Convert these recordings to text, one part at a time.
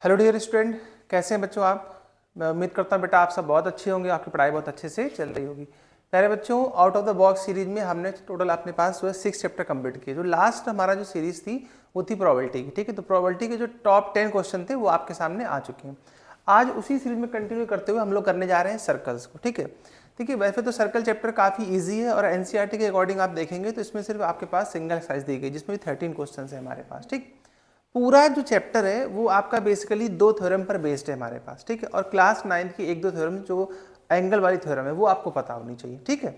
Hello dear student, कैसे हैं बच्चों आप। मैं उम्मीद करता हूं बेटा आप सब बहुत अच्छे होंगे, आपकी पढ़ाई बहुत अच्छे से चल रही होगी। प्यारे बच्चों, out of the box series में हमने टोटल अपने पास जो है 6 चैप्टर कंप्लीट किए। जो लास्ट हमारा जो सीरीज थी वो थी प्रोबेबिलिटी की, ठीक है। तो प्रोबेबिलिटी के जो टॉप 10 क्वेश्चन थे वो आपके सामने आ चुके हैं। आज उसी सीरीज में कंटिन्यू करते हुए हम लोग करने जा रहे हैं सर्कल्स को, ठीक है। देखिए वैसे तो सर्कल चैप्टर काफ़ी ईजी है और एनसीईआरटी के अकॉर्डिंग आप देखेंगे तो इसमें सिर्फ आपके पास सिंगल एक्सरसाइज दी गई जिसमें 13 क्वेश्चन है हमारे पास, ठीक। पूरा जो चैप्टर है वो आपका बेसिकली 2 थ्योरम पर बेस्ड है हमारे पास, ठीक है। और क्लास 9th की 1-2 थ्योरम जो एंगल वाली थ्योरम है वो आपको पता होनी चाहिए, ठीक है।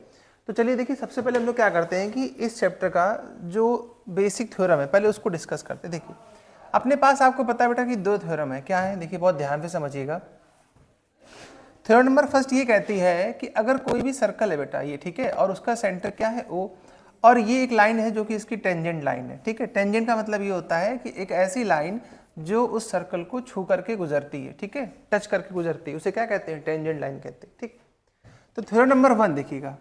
तो चलिए देखिए, सबसे पहले हम लोग क्या करते हैं कि इस चैप्टर का जो बेसिक थ्योरम है पहले उसको डिस्कस करते हैं। देखिए अपने पास आपको पता है बेटा कि 2 थ्योरम है, क्या है, देखिए बहुत ध्यान से समझिएगा। थ्योरम नंबर फर्स्ट ये कहती है कि अगर कोई भी सर्कल है बेटा ये, ठीक है, और उसका सेंटर क्या है O, और ये एक लाइन है जो कि इसकी टेंजेंट लाइन है, ठीक है। टेंजेंट का मतलब ये होता है कि एक ऐसी लाइन जो उस सर्कल को छू करके गुजरती है, ठीक है, टच करके गुजरती है, उसे क्या कहते हैं, टेंजेंट लाइन कहते हैं, ठीक। तो थ्योरम नंबर 1 देखिएगा,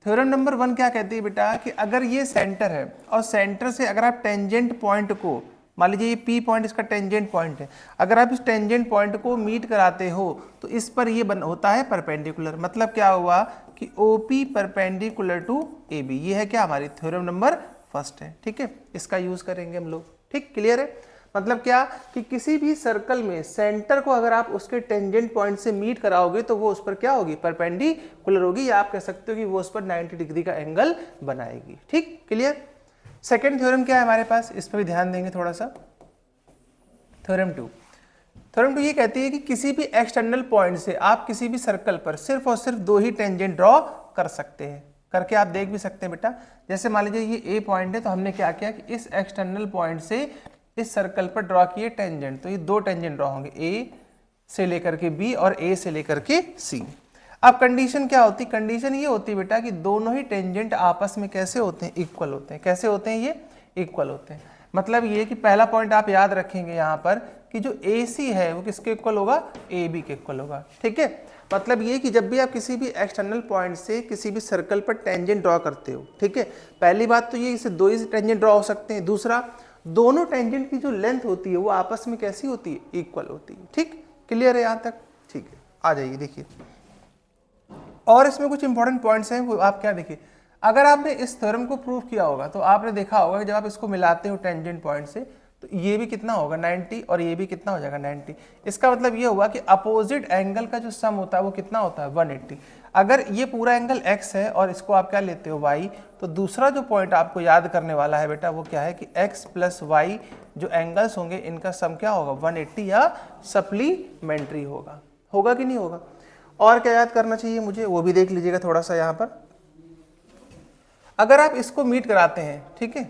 थ्योरम नंबर 1 क्या कहती है बेटा कि अगर ये सेंटर है और सेंटर से अगर आप टेंजेंट पॉइंट को, मान लीजिए ये पी पॉइंट इसका टेंजेंट पॉइंट है, अगर आप इस टेंजेंट पॉइंट को मीट कराते हो तो इस पर ये होता है परपेंडिकुलर। मतलब क्या हुआ कि OP परपेंडिकुलर टू AB। ये है क्या, हमारी थ्योरम नंबर फर्स्ट है, ठीक है। इसका यूज करेंगे हम लोग, ठीक, क्लियर है। मतलब क्या कि किसी भी सर्कल में सेंटर को अगर आप उसके टेंजेंट पॉइंट से मीट कराओगे तो वो उस पर क्या होगी, परपेंडिकुलर होगी, या आप कह सकते हो कि वो उस पर 90 डिग्री का एंगल बनाएगी, ठीक, क्लियर। सेकेंड थ्योरम क्या है हमारे पास, इस पर भी ध्यान देंगे थोड़ा सा। थ्योरम 2, थ्योरम 2 ये कहती है कि किसी भी एक्सटर्नल पॉइंट से आप किसी भी सर्कल पर सिर्फ और सिर्फ 2 ही टेंजेंट ड्रॉ कर सकते हैं। करके आप देख भी सकते हैं बेटा। जैसे मान लीजिए ये A पॉइंट है तो हमने क्या किया कि इस एक्सटर्नल पॉइंट से इस सर्कल पर ड्रॉ किए टेंजेंट, तो ये 2 टेंजेंट ड्रॉ होंगे, A से लेकर के B और A से लेकर के C। अब कंडीशन क्या होती, कंडीशन ये होती है बेटा कि दोनों ही टेंजेंट आपस में कैसे होते हैं, इक्वल होते हैं। कैसे होते हैं, ये इक्वल होते हैं। मतलब ये कि पहला पॉइंट आप याद रखेंगे यहाँ पर कि जो AC है वो किसके इक्वल होगा, AB के इक्वल होगा, ठीक है। मतलब ये कि जब भी आप किसी भी एक्सटर्नल पॉइंट से किसी भी सर्कल पर टेंजेंट ड्रॉ करते हो, ठीक है, पहली बात तो ये इससे 2 ही टेंजेंट ड्रॉ हो सकते हैं। दूसरा, दोनों टेंजेंट की जो लेंथ होती है वो आपस में कैसी होती है, इक्वल होती है, ठीक, क्लियर है यहाँ तक, ठीक है। आ जाइए देखिए, और इसमें कुछ इंपॉर्टेंट पॉइंट्स हैं वो आप क्या देखिए, अगर आपने इस थ्योरम को प्रूव किया होगा तो आपने देखा होगा कि जब आप इसको मिलाते हो टेंजेंट पॉइंट से तो ये भी कितना होगा 90 और ये भी कितना हो जाएगा 90। इसका मतलब ये हुआ कि अपोजिट एंगल का जो सम होता है वो कितना होता है 180। अगर ये पूरा एंगल x है और इसको आप क्या लेते हो y, तो दूसरा जो पॉइंट आपको याद करने वाला है बेटा वो क्या है कि x प्लस y जो एंगल्स होंगे इनका सम क्या होगा 180 या सप्लीमेंट्री होगा। होगा कि नहीं होगा। और क्या याद करना चाहिए मुझे वो भी देख लीजिएगा थोड़ा सा यहाँ पर। अगर आप इसको मीट कराते हैं, ठीक है,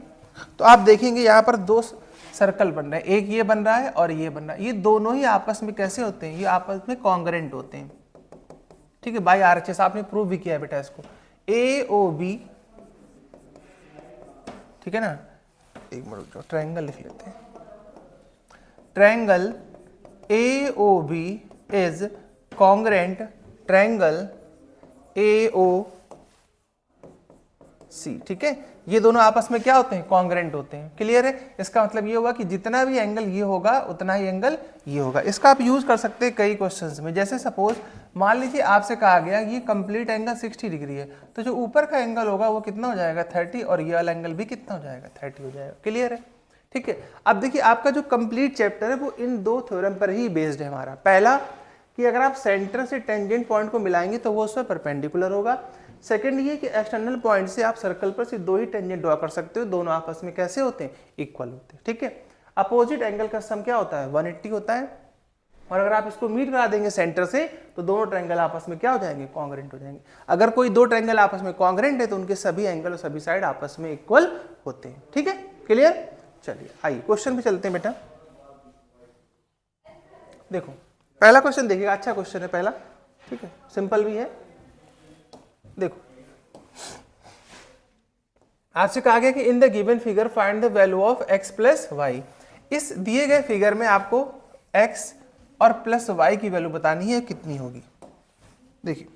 तो आप देखेंगे यहाँ पर 2 सर्कल बन रहे हैं, एक ये बन रहा है और ये बन रहा है। ये दोनों ही आपस में कैसे होते हैं, ये आपस में कॉन्ग्रेंट होते हैं, ठीक है, बाय RHS आपने प्रूव भी किया है बेटा इसको। AOB, ठीक है ना, एक मिनट जो ट्रायंगल लिख लेते हैं, triangle AOB is congruent triangle AOC, ठीक है। ये दोनों आपस में क्या होते हैं, कॉन्ग्रेंट होते हैं, क्लियर है। इसका मतलब ये होगा कि जितना भी एंगल ये होगा उतना ही एंगल ये होगा। इसका आप यूज कर सकते हैं कई क्वेश्चंस में। जैसे सपोज मान लीजिए आपसे कहा गया ये कंप्लीट एंगल 60 डिग्री है, तो जो ऊपर का एंगल होगा वो कितना हो जाएगा 30 और ये वाला एंगल भी कितना हो जाएगा 30 हो जाएगा, क्लियर है, ठीक है। अब देखिए आपका जो कंप्लीट चैप्टर है वो इन 2 थ्योरम पर ही बेस्ड है हमारा। पहला कि अगर आप सेंटर से टेंजेंट पॉइंट को मिलाएंगे तो वो उस पर परपेंडिकुलर होगा। सेकंड ये कि एक्सटर्नल पॉइंट से आप सर्कल पर सिर्फ 2 ही टेंजेंट ड्रॉ कर सकते हो, दोनों आपस में कैसे होते हैं, इक्वल होते हैं, ठीक है। अपोजिट एंगल का सम क्या होता है 180 होता है, और अगर आप इसको मीट करा देंगे सेंटर से तो दोनों ट्रायंगल आपस में क्या हो जाएंगे, कॉन्ग्रेंट हो जाएंगे। अगर कोई 2 ट्रायंगल आपस में कॉन्ग्रेंट है तो उनके सभी एंगल और सभी साइड आपस में इक्वल होते हैं, ठीक है, क्लियर। चलिए आइए क्वेश्चन पे चलते हैं बेटा। देखो पहला क्वेश्चन देखिएगा, अच्छा क्वेश्चन है पहला, ठीक है, सिंपल भी है। देखो आपसे कहा गया कि in the given figure find the value of x plus y. इस दिए गए फिगर में आपको x और प्लस y की वैल्यू बतानी है कितनी होगी। देखिए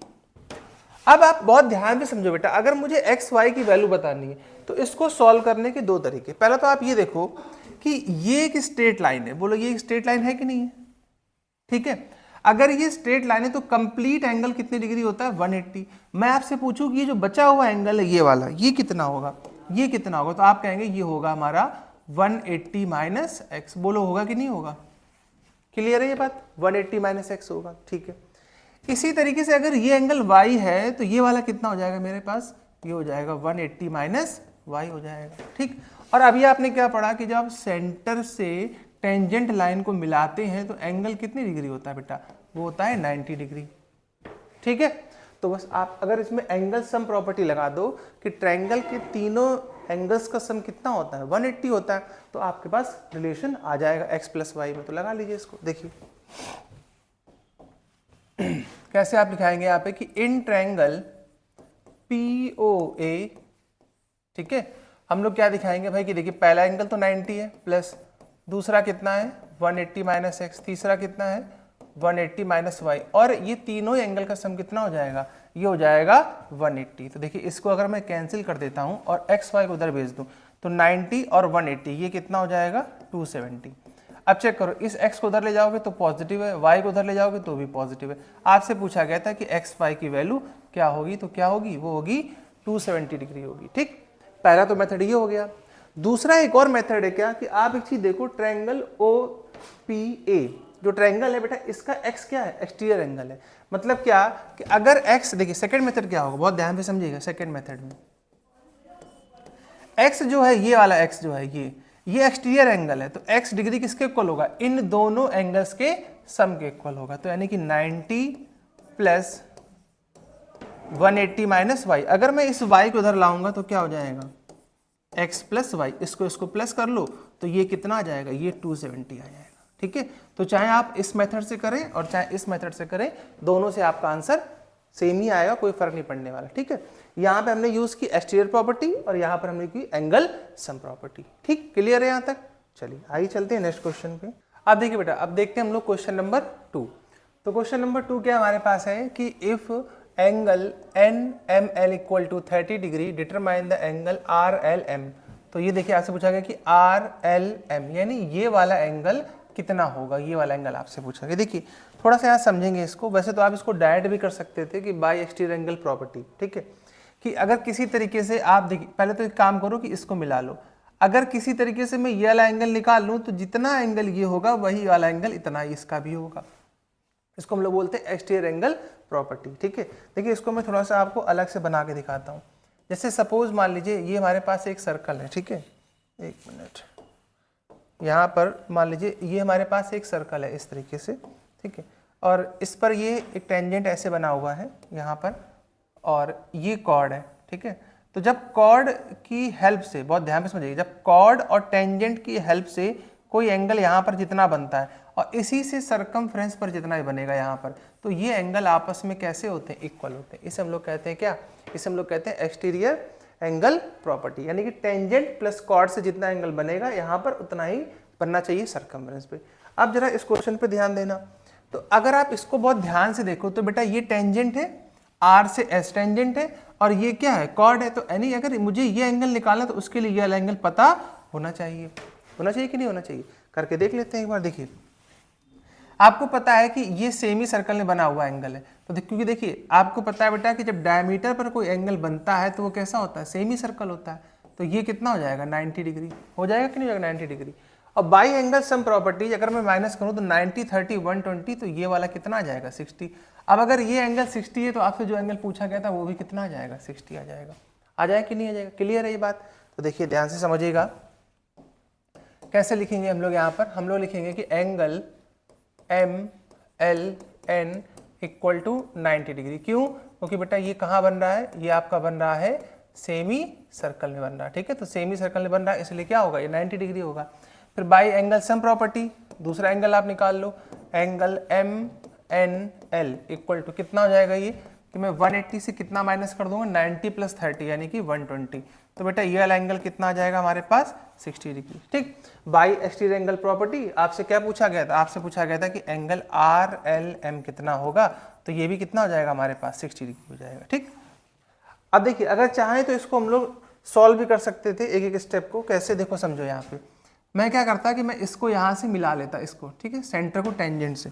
अब आप बहुत ध्यान से समझो बेटा, अगर मुझे x y की वैल्यू बतानी है तो इसको सॉल्व करने के 2 तरीके। पहला तो आप ये देखो कि ये एक स्ट्रेट लाइन है, बोलो ये एक स्ट्रेट लाइन है कि नहीं है, ठीक है। अगर ये स्ट्रेट लाइन है तो कंप्लीट एंगल कितने डिग्री होता है 180। मैं आपसे पूछूं कि ये जो बचा हुआ एंगल है ये वाला, ये कितना होगा, ये कितना होगा, तो आप कहेंगे ये होगा हमारा 180 माइनस एक्स। बोलो होगा कि नहीं होगा, क्लियर है ये बात, 180 माइनस एक्स होगा, ठीक है। इसी तरीके से अगर ये एंगल y है तो ये वाला कितना हो जाएगा मेरे पास, ये हो जाएगा 180 माइनस वाई हो जाएगा, ठीक। और अभी आपने क्या पढ़ा कि जब आप सेंटर से टेंजेंट लाइन को मिलाते हैं तो एंगल कितनी डिग्री होता है बेटा, वो होता है 90 डिग्री, ठीक है। तो बस आप अगर इसमें एंगल सम प्रॉपर्टी लगा दो कि ट्रायंगल के तीनों एंगल्स का सम कितना होता है 180 होता है, तो आपके पास रिलेशन आ जाएगा x प्लस वाई में। तो लगा लीजिए इसको, देखिए कैसे आप लिखाएंगे यहाँ पे कि इन ट्रायंगल POA, ठीक है, हम लोग क्या दिखाएंगे भाई कि देखिए पहला एंगल तो 90 है, प्लस दूसरा कितना है 180 माइनस एक्स, तीसरा कितना है 180 माइनस वाई, और ये तीनों एंगल का सम कितना हो जाएगा, ये हो जाएगा 180। तो देखिए इसको अगर मैं कैंसिल कर देता हूँ और एक्स वाई को उधर भेज दूँ तो 90 और 180 ये कितना हो जाएगा 270। अब चेक करो, इस x को उधर ले जाओगे तो पॉजिटिव है, y को उधर ले जाओगे तो भी पॉजिटिव है। आपसे पूछा गया था कि x y की वैल्यू क्या होगी, तो क्या होगी, वो होगी 270 डिग्री होगी, ठीक। पहला तो मेथड ये हो गया। दूसरा एक और मेथड है क्या कि आप एक चीज देखो, ट्रायंगल OPA जो ट्रायंगल है बेटा, इसका x क्या है, एक्सटीरियर एंगल है। मतलब क्या कि अगर x, देखिए सेकंड मेथड क्या होगा, बहुत ध्यान से समझिएगा। सेकंड मेथड में x जो है, ये वाला x जो है, ये एक्सटीरियर एंगल है, तो x डिग्री किसके इक्वल होगा, इन दोनों एंगल्स के सम के इक्वल होगा। तो यानी कि 90 प्लस 180 माइनस वाई। अगर मैं इस y को उधर लाऊंगा तो क्या हो जाएगा x प्लस वाई, इसको प्लस कर लो तो ये कितना आ जाएगा, ये 270 आ जाएगा, ठीक है। तो चाहे आप इस मेथड से करें और चाहे इस मेथड से करें, दोनों से आपका आंसर सेम ही आएगा, कोई फर्क नहीं पड़ने वाला, ठीक है। यहाँ पे हमने यूज की एक्सटीरियर प्रॉपर्टी और यहाँ पर हमने की एंगल सम प्रॉपर्टी, ठीक, क्लियर है यहाँ तक। चलिए आइए चलते हैं नेक्स्ट क्वेश्चन पे। अब देखिए बेटा, अब देखते हैं हम लोग क्वेश्चन नंबर 2। तो क्वेश्चन नंबर 2 क्या हमारे पास है कि if angle NML equal to 30 degree determine the angle RLM। तो ये देखिए आपसे पूछा गया कि RLM यानी ये वाला एंगल कितना होगा, ये वाला एंगल आपसे पूछा गया। देखिए थोड़ा सा यहाँ समझेंगे इसको, वैसे तो आप इसको डायरेक्ट भी कर सकते थे कि बाय एक्सटीरियर एंगल प्रॉपर्टी, ठीक है, कि अगर किसी तरीके से आप देखिए, पहले तो एक काम करो कि इसको मिला लो। अगर किसी तरीके से मैं ये वाला एंगल निकाल लूँ तो जितना एंगल ये होगा वही वाला एंगल इतना ही इसका भी होगा। इसको हम लोग बोलते हैं एक्सटीरियर एंगल प्रॉपर्टी, ठीक है। देखिए इसको मैं थोड़ा सा आपको अलग से बना के दिखाता हूँ। जैसे सपोज मान लीजिए ये हमारे पास एक सर्कल है, ठीक है, एक मिनट, यहाँ पर मान लीजिए ये हमारे पास एक सर्कल है इस तरीके से, ठीक है, और इस पर ये एक टेंजेंट ऐसे बना हुआ है यहाँ पर, और ये कॉर्ड है, ठीक है। तो जब कॉर्ड की हेल्प से, बहुत ध्यान से समझिए, जब कॉर्ड और टेंजेंट की हेल्प से कोई एंगल यहाँ पर जितना बनता है और इसी से सरकमफ्रेंस पर जितना ही बनेगा यहाँ पर, तो ये एंगल आपस में कैसे होते हैं, इक्वल होते हैं। इसे हम लोग कहते हैं क्या, इसे हम लोग कहते हैं एक्सटीरियर एंगल प्रॉपर्टी, यानी कि टेंजेंट प्लस कॉर्ड से जितना एंगल बनेगा यहाँ पर उतना ही बनना चाहिए सरकमफ्रेंस पे। अब जरा इस क्वेश्चन पे ध्यान देना। तो अगर आप इसको बहुत ध्यान से देखो तो बेटा ये टेंजेंट है, R से S टेंजेंट है, और ये क्या है, कॉर्ड है। तो यानी अगर मुझे ये एंगल निकालना तो उसके लिए ये वाला एंगल पता होना चाहिए, कि नहीं होना चाहिए, करके देख लेते हैं एक बार। देखिए आपको पता है कि ये सेमी सर्कल में बना हुआ एंगल है, तो क्योंकि देखिए आपको पता है बेटा कि जब डायमीटर पर कोई एंगल बनता है तो वो कैसा होता है, सेमी सर्कल होता है। तो ये कितना हो जाएगा 90 डिग्री हो जाएगा कि नहीं हो जाएगा 90 डिग्री। और बाई एंगल सम प्रॉपर्टी अगर मैं माइनस करूँ तो 90 30 120, तो ये वाला कितना आ जाएगा 60। अब अगर ये एंगल 60 है तो आपसे जो एंगल पूछा गया था वो भी कितना आ जाएगा 60 आ जाएगा। आ जाएगा कि नहीं आ जाएगा, क्लियर है ये बात। तो देखिए ध्यान से समझिएगा कैसे लिखेंगे हम लोग। यहाँ पर हम लोग लिखेंगे कि angle MLN equal to 90 degree. क्यों, क्योंकि बेटा ये कहाँ बन रहा है, ये आपका बन रहा है सेमी सर्कल में बन रहा है, ठीक है। तो सेमी सर्कल में बन रहा है इसलिए क्या होगा, ये 90 डिग्री होगा। फिर बाई एंगल सम प्रॉपर्टी दूसरा एंगल आप निकाल लो, एंगल MNL इक्वल टू कितना हो जाएगा, ये कि मैं 180 से कितना माइनस कर दूंगा 90 प्लस 30 यानी कि 120। तो बेटा ये वाला एंगल कितना आ जाएगा हमारे पास 60 डिग्री, ठीक। बाई एक्सटीरियर एंगल प्रॉपर्टी आपसे क्या पूछा गया था, आपसे पूछा गया था कि एंगल RLM कितना होगा, तो ये भी कितना हो जाएगा हमारे पास 60 डिग्री हो जाएगा, ठीक। अब देखिए अगर चाहें तो इसको हम लोग सॉल्व भी कर सकते थे एक एक स्टेप को। कैसे, देखो समझो यहाँ पे मैं क्या करता कि मैं इसको यहाँ से मिला लेता इसको, ठीक है, सेंटर को टेंजेंट से।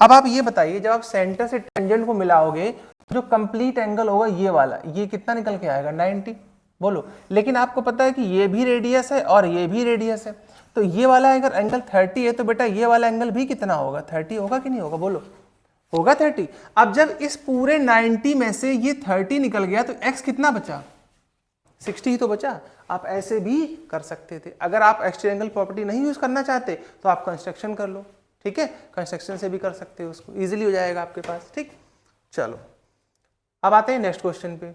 अब आप ये बताइए, जब आप सेंटर से टेंजेंट को मिलाओगे जो कंप्लीट एंगल होगा ये वाला, ये कितना निकल के आएगा 90, बोलो। लेकिन आपको पता है कि ये भी रेडियस है और ये भी रेडियस है, तो ये वाला अगर एंगल 30 है तो बेटा ये वाला एंगल भी कितना होगा, 30 होगा कि नहीं होगा, बोलो, होगा 30। अब जब इस पूरे 90 में से ये 30 निकल गया तो x कितना बचा, 60 ही तो बचा। आप ऐसे भी कर सकते थे, अगर आप एक्सट्रा एंगल प्रॉपर्टी नहीं यूज करना चाहते तो आप कंस्ट्रक्शन कर लो, ठीक है, कंस्ट्रक्शन से भी कर सकते हो उसको, इजीली हो जाएगा आपके पास, ठीक। चलो अब आते हैं नेक्स्ट क्वेश्चन पे।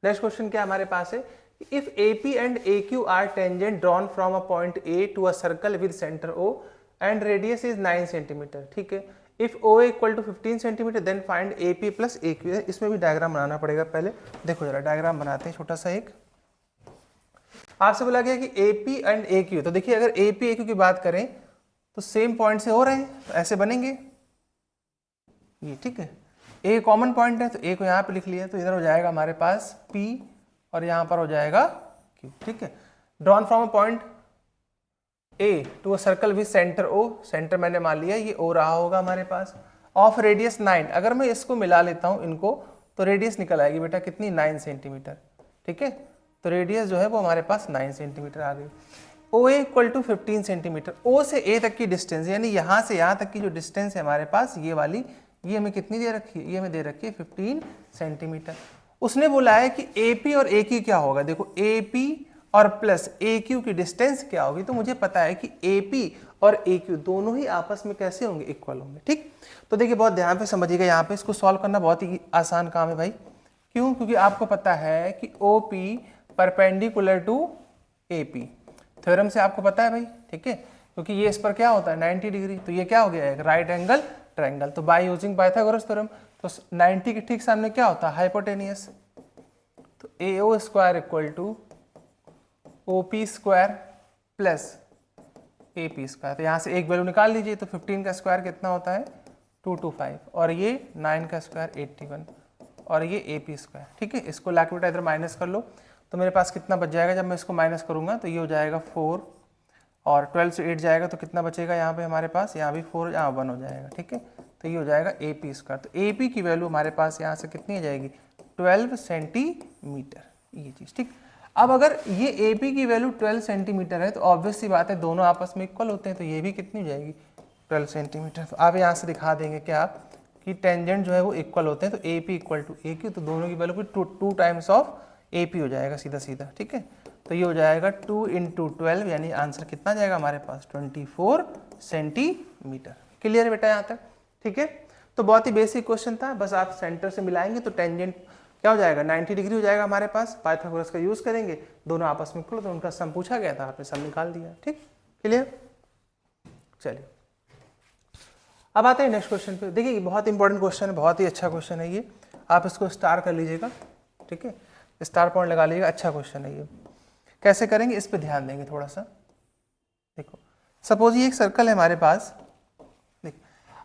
नेक्स्ट क्वेश्चन क्या हमारे पास है, if AP and AQ are tangent drawn from a point A to a circle with center O and radius is 9 centimeter, ठीक है। If OA equal to 15 centimeter then find AP plus AQ। इसमें भी diagram बनाना पड़ेगा पहले, देखो जरा diagram बनाते हैं छोटा सा एक। आपसे बोला गया कि AP एंड AQ, तो देखिए अगर AP AQ की बात करें तो सेम पॉइंट से हो रहे हैं, तो ऐसे बनेंगे ये, ठीक है। A कॉमन पॉइंट है तो A को यहाँ पे लिख लिया, तो इधर हो जाएगा हमारे पास P और यहाँ पर हो जाएगा Q, ठीक है। Drawn from a point A to a circle with center O, center मैंने मान लिया ये O रहा होगा हमारे पास, ऑफ रेडियस 9। अगर मैं इसको मिला लेता हूँ इनको तो रेडियस निकल आएगी बेटा कितनी, 9 सेंटीमीटर, ठीक है। तो रेडियस जो है वो हमारे पास 9 सेंटीमीटर आ गई। OA equal to 15 centimeter, O से A तक की डिस्टेंस यानी यहाँ से यहाँ तक की जो डिस्टेंस है हमारे पास ये वाली, ये हमें कितनी दे रखी है, ये हमें दे रखी है 15 सेंटीमीटर। उसने बोला है कि AP और AQ क्या होगा, देखो AP और प्लस AQ की डिस्टेंस क्या होगी, तो मुझे पता है कि AP और AQ दोनों ही आपस में कैसे होंगे, इक्वल होंगे, ठीक। तो देखिए बहुत ध्यान पे समझिएगा, यहाँ पे इसको सॉल्व करना बहुत ही आसान काम है भाई। क्यों, क्योंकि आपको पता है कि OP perpendicular to AP, theorem से आपको पता है भाई, ठीक है, क्योंकि ये इस पर क्या होता है 90 डिग्री, तो ये क्या हो गया, एक राइट एंगल ट्रायंगल। तो बाय यूजिंग पाइथागोरस थ्योरम तो 90 के ठीक सामने क्या होता है, हाइपोटेनियस। तो AO square equal to OP square plus AP square, तो यहाँ से एक वैल्यू निकाल लीजिए, तो 15 का स्क्वायर कितना होता है 225, और ये 9 का स्क्वायर 81, और ये AP स्क्वायर, ठीक है। इसको लाके बेटा इधर माइनस कर लो, तो मेरे पास कितना बच जाएगा, जब मैं इसको माइनस करूंगा तो ये हो जाएगा 4, और 12 से 8 जाएगा तो कितना बचेगा यहाँ पे हमारे पास, यहाँ भी 4, यहाँ 1 हो जाएगा, ठीक है। तो ये हो जाएगा AP स्क्वायर, तो AP की वैल्यू हमारे पास यहाँ से कितनी आ जाएगी 12 सेंटीमीटर, ये चीज़, ठीक। अब अगर ये AP की वैल्यू 12 सेंटीमीटर है तो ऑब्वियस सी बात है दोनों आपस में इक्वल होते हैं, तो ये भी कितनी हो जाएगी 12 सेंटीमीटर। तो आप यहाँ से दिखा देंगे क्या कि टेंजेंट जो है वो इक्वल होते हैं, तो AP इक्वल टू AQ, तो दोनों की value two times of AP हो जाएगा सीधा सीधा, ठीक है। तो ये हो जाएगा 2 × 12, यानी आंसर कितना जाएगा हमारे पास 24 सेंटीमीटर। क्लियर है बेटा यहाँ तक, ठीक है। तो बहुत ही बेसिक क्वेश्चन था, बस आप सेंटर से मिलाएंगे तो टेंजेंट क्या हो जाएगा 90 डिग्री हो जाएगा हमारे पास, पाइथागोरस का यूज करेंगे, दोनों आपस में इक्वल, तो उनका सम पूछा गया था, आपने सम निकाल दिया, ठीक, क्लियर। चलिए अब आते हैं नेक्स्ट क्वेश्चन पे। देखिए बहुत इंपॉर्टेंट क्वेश्चन है, बहुत ही अच्छा क्वेश्चन है ये, आप इसको स्टार कर लीजिएगा, ठीक है, स्टार पॉइंट लगा लीजिएगा, अच्छा क्वेश्चन है ये। कैसे करेंगे इस पे ध्यान देंगे थोड़ा सा। देखो सपोज ये एक सर्कल है हमारे पास, देखो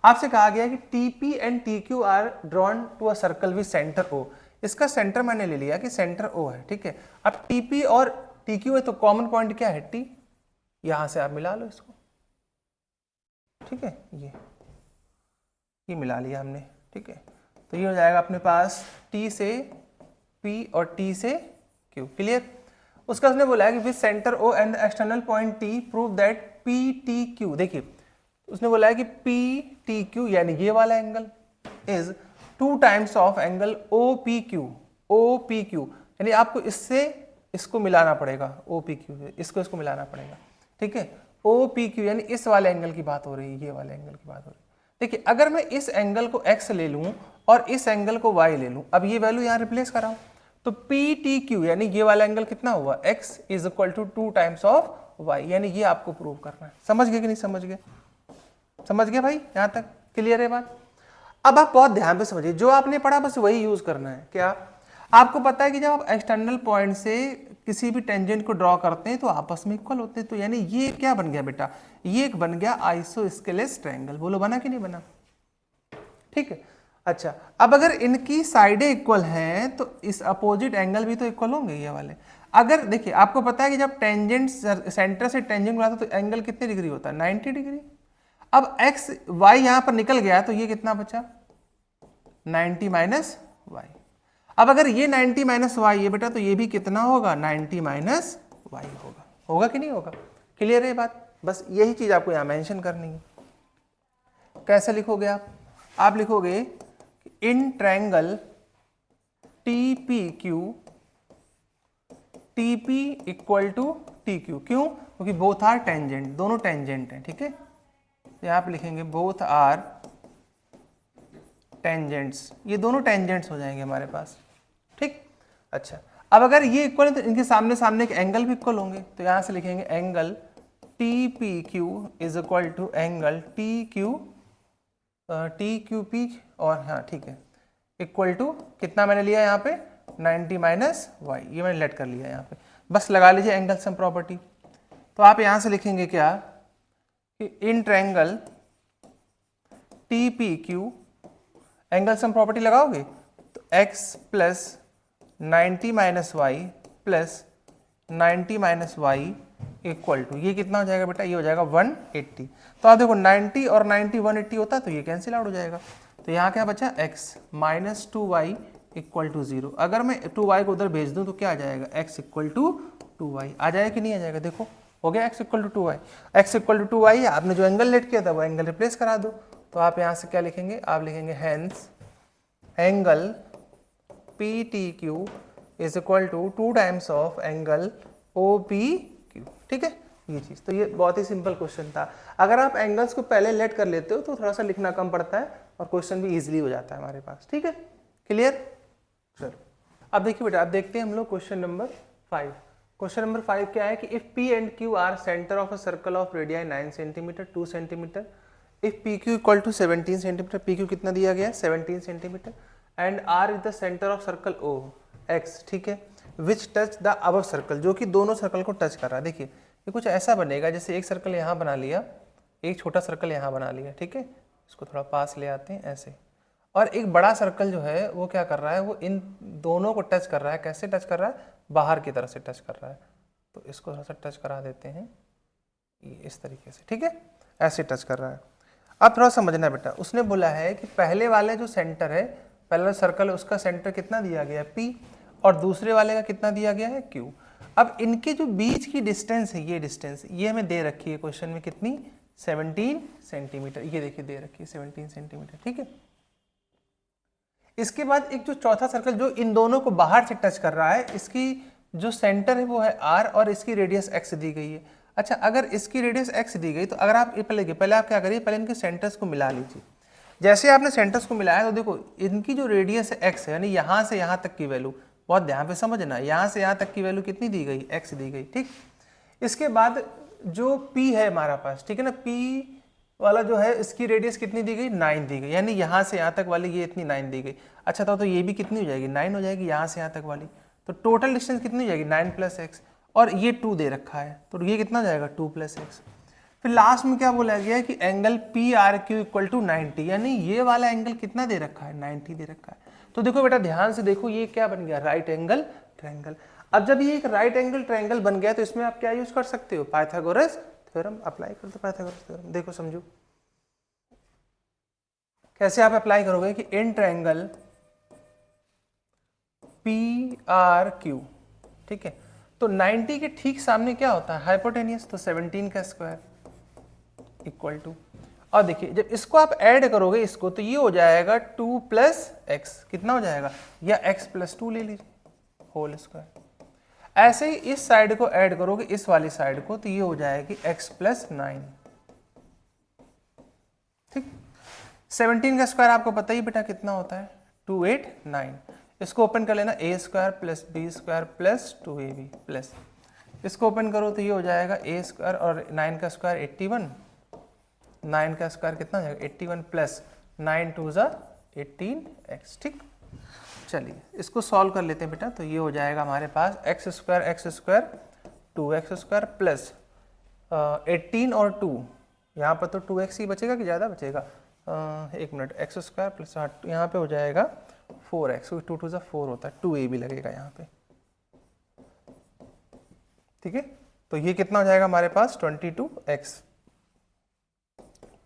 आपसे कहा गया कि TP and TQ are drawn to a circle with center O। इसका सेंटर मैंने ले लिया कि सेंटर O है, ठीक है। अब TP और TQ है तो कॉमन पॉइंट क्या है T, यहां से आप मिला लो इसको, ठीक है, ये मिला लिया हमने, ठीक है। तो ये हो जाएगा अपने पास T से P और T से Q, क्लियर। उसका उसने बोला है कि with center O and external point T prove that PTQ, देखिए उसने बोला है कि PTQ यानी ये वाला angle is 2 times of angle OPQ, यानी आपको इससे इसको मिलाना पड़ेगा, OPQ इसको मिलाना पड़ेगा, ठीक है। OPQ यानी इस वाले एंगल की बात हो रही है, ये वाले एंगल की बात हो रही है। देखिए अगर मैं इस एंगल को x ले लूं और इस एंगल को y ले लूं, अब ये वैल्यू यहाँ रिप्लेस कराऊं, तो PTQ यानी ये वाला एंगल कितना हुआ, x is equal to 2 times of y, यानी ये आपको प्रूव करना है। समझ गए कि नहीं समझ गए, समझ गए भाई, यहाँ तक क्लियर है बात। अब आप बहुत ध्यान पे समझिए, जो आपने पढ़ा बस वही यूज करना है। क्या आपको पता है कि जब आप एक्सटर्नल पॉइंट से किसी भी टेंजेंट को ड्रॉ करते हैं तो आपस में इक्वल होते हैं, तो यानी ये क्या बन गया बेटा, ये एक बन गया आइसोस्केलेस ट्रायंगल, बोलो बना कि नहीं बना, ठीक है। अच्छा अब अगर इनकी साइडें इक्वल हैं तो इस अपोजिट एंगल भी तो इक्वल होंगे ये वाले। अगर देखिए आपको पता है कि जब टेंजेंट सेंटर से टेंजेंट बनाता है तो एंगल कितने डिग्री होता है, 90 डिग्री। अब एक्स वाई यहां पर निकल गया तो ये कितना बचा, 90 माइनस वाई। अब अगर ये 90 माइनस वाई है बेटा तो ये भी कितना होगा, 90 माइनस वाई होगा। होगा कि नहीं होगा, क्लियर है बात। बस यही चीज आपको यहां मेंशन करनी है। कैसे लिखोगे आप लिखोगे in triangle T P Q, T P equal to T Q, क्यों, क्योंकि बोथ आर टेंजेंट, दोनों टेंजेंट हैं, ठीक है। यहां आप लिखेंगे बोथ आर टेंजेंट्स, ये दोनों टेंजेंट्स हो जाएंगे हमारे पास, ठीक। अच्छा, अब अगर ये इक्वल है तो इनके सामने सामने एक एंगल भी इक्वल होंगे, तो यहां से लिखेंगे angle T P Q is equal to angle T Q P, और हाँ ठीक है, इक्वल टू कितना मैंने लिया यहाँ पे 90 माइनस वाई, ये मैंने लेट कर लिया यहाँ पे। बस लगा लीजिए एंगल सम प्रॉपर्टी। तो आप यहाँ से लिखेंगे क्या कि in triangle T P Q, angle sum property लगाओगे तो x plus 90 minus y plus 90 minus y equal to, ये कितना हो जाएगा बेटा, ये हो जाएगा 180। तो आप देखो 90 और 90 180 होता है तो ये कैंसिल आउट हो जाएगा। तो यहाँ क्या बचा, x minus 2y equal to 0। अगर मैं 2y को उधर भेज दूँ तो क्या आ जाएगा, x इक्वल टू 2y आ जाएगा कि नहीं आ जाएगा। देखो हो गया x equal to 2y, x equal to 2y, आपने जो एंगल लेट किया था वो एंगल रिप्लेस करा दो। तो आप यहाँ से क्या लिखेंगे, आप लिखेंगे hence angle P T Q is equal to 2 times of angle O P Q, ठीक है ये चीज़। तो ये बहुत ही सिंपल क्वेश्चन था। अगर आप एंगल्स को पहले लेट कर लेते हो तो थोड़ा सा लिखना कम पड़ता है और क्वेश्चन भी इजीली हो जाता है हमारे पास, ठीक है, क्लियर। चलो अब देखिए बेटा, अब देखते हैं हम लोग क्वेश्चन नंबर 5। क्वेश्चन नंबर 5 क्या है कि if P and Q are center of a circle of radii 9 centimeter 2 centimeter, if P Q equal to 17 centimeter, P Q कितना दिया गया है 17 centimeter, and R is the center of circle O X, ठीक है, which touch the above circle, जो कि दोनों circle को टच कर रहा है। देखिए ये कुछ ऐसा बनेगा जैसे एक सर्कल यहाँ बना लिया, एक छोटा सर्कल यहाँ बना लिया, ठीक है, इसको थोड़ा पास ले आते हैं ऐसे, और एक बड़ा सर्कल जो है वो क्या कर रहा है, वो इन दोनों को टच कर रहा है। कैसे टच कर रहा है, बाहर की तरफ से टच कर रहा है। तो इसको थोड़ा सा टच करा देते हैं ये इस तरीके से, ठीक है, ऐसे टच कर रहा है। अब थोड़ा समझना बेटा, उसने बोला है कि पहले वाले जो सेंटर है, पहला सर्कल है उसका सेंटर कितना दिया गया है P, और दूसरे वाले का कितना दिया गया है Q। अब इनके जो बीच की डिस्टेंस है, ये डिस्टेंस ये हमें दे रखी है क्वेश्चन में, कितनी 17 सेंटीमीटर, ये देखिए दे रखी है 17 सेंटीमीटर, ठीक है। इसके बाद एक जो चौथा सर्कल जो इन दोनों को बाहर से टच कर रहा है, इसकी जो सेंटर है वो है R और इसकी रेडियस x दी गई है। अच्छा, अगर इसकी रेडियस x दी गई तो अगर आप पहले आप क्या करिए, पहले इनके सेंटर्स को मिला लीजिए। जैसे आपने सेंटर्स को मिलाया तो देखो इनकी जो रेडियस है x है, यानी यहाँ से यहाँ तक की वैल्यू, बहुत ध्यान पे समझना, यहाँ से यहाँ तक की वैल्यू कितनी दी गई, x दी गई, ठीक। इसके बाद जो P है हमारा पास, ठीक है ना, P वाला जो है इसकी रेडियस कितनी दी गई, 9 दी गई, यानी यहाँ से यहाँ तक वाली ये इतनी 9 दी गई। अच्छा तो ये भी कितनी हो जाएगी, 9 हो जाएगी यहाँ से यहाँ तक वाली। तो टोटल डिस्टेंस कितनी हो जाएगी, 9 प्लस एक्स, और ये 2 दे रखा है तो ये कितना हो जाएगा 2 प्लस एक्स। फिर लास्ट में क्या बोला गया है कि angle P R Q equal to 90, यानी ये वाला एंगल कितना दे रखा है, 90 दे रखा है। तो देखो बेटा ध्यान से देखो, ये क्या बन गया, राइट एंगल ट्रायंगल। अब जब ये एक राइट एंगल ट्रायंगल बन गया तो इसमें आप क्या यूज कर सकते हो, पाइथागोरस थ्योरम अप्लाई कर दो। पाइथागोरस थ्योरम देखो समझो कैसे आप अप्लाई करोगे कि in triangle P R Q, ठीक है, तो 90 के ठीक सामने क्या होता है, हाइपोटेनियस, तो 17 का स्क्वायर इक्वल टू, और देखिए जब इसको आप ऐड करोगे इसको तो ये हो जाएगा 2 प्लस एक्स, कितना हो जाएगा, या x प्लस 2 ले लीजिए होल स्क्वायर। ऐसे ही इस साइड को ऐड करोगे इस वाली साइड को तो ये हो जाएगी x प्लस 9, ठीक। 17 का स्क्वायर आपको पता ही बेटा कितना होता है 289, इसको ओपन कर लेना, a square plus B square plus 2ab plus, इसको ओपन करो तो ये हो जाएगा a स्क्वायर और 9 का स्क्वायर 81, 9 का स्क्वायर कितना हो जाएगा 81 प्लस 9 2 ज़ा 18x, ठीक। चलिए इसको सॉल्व कर लेते हैं बेटा, तो ये हो जाएगा हमारे पास x square 2x square plus 18 और 2, यहाँ पर तो 2x ही बचेगा कि ज़्यादा बचेगा, एक मिनट, x स्क्वायर प्लस यहाँ पे हो जाएगा 4x, 2 2 ज़ा 4 होता है, 2a भी लगेगा यहाँ पे, ठीक है। तो ये कितना हो जाएगा हमारे पास 22x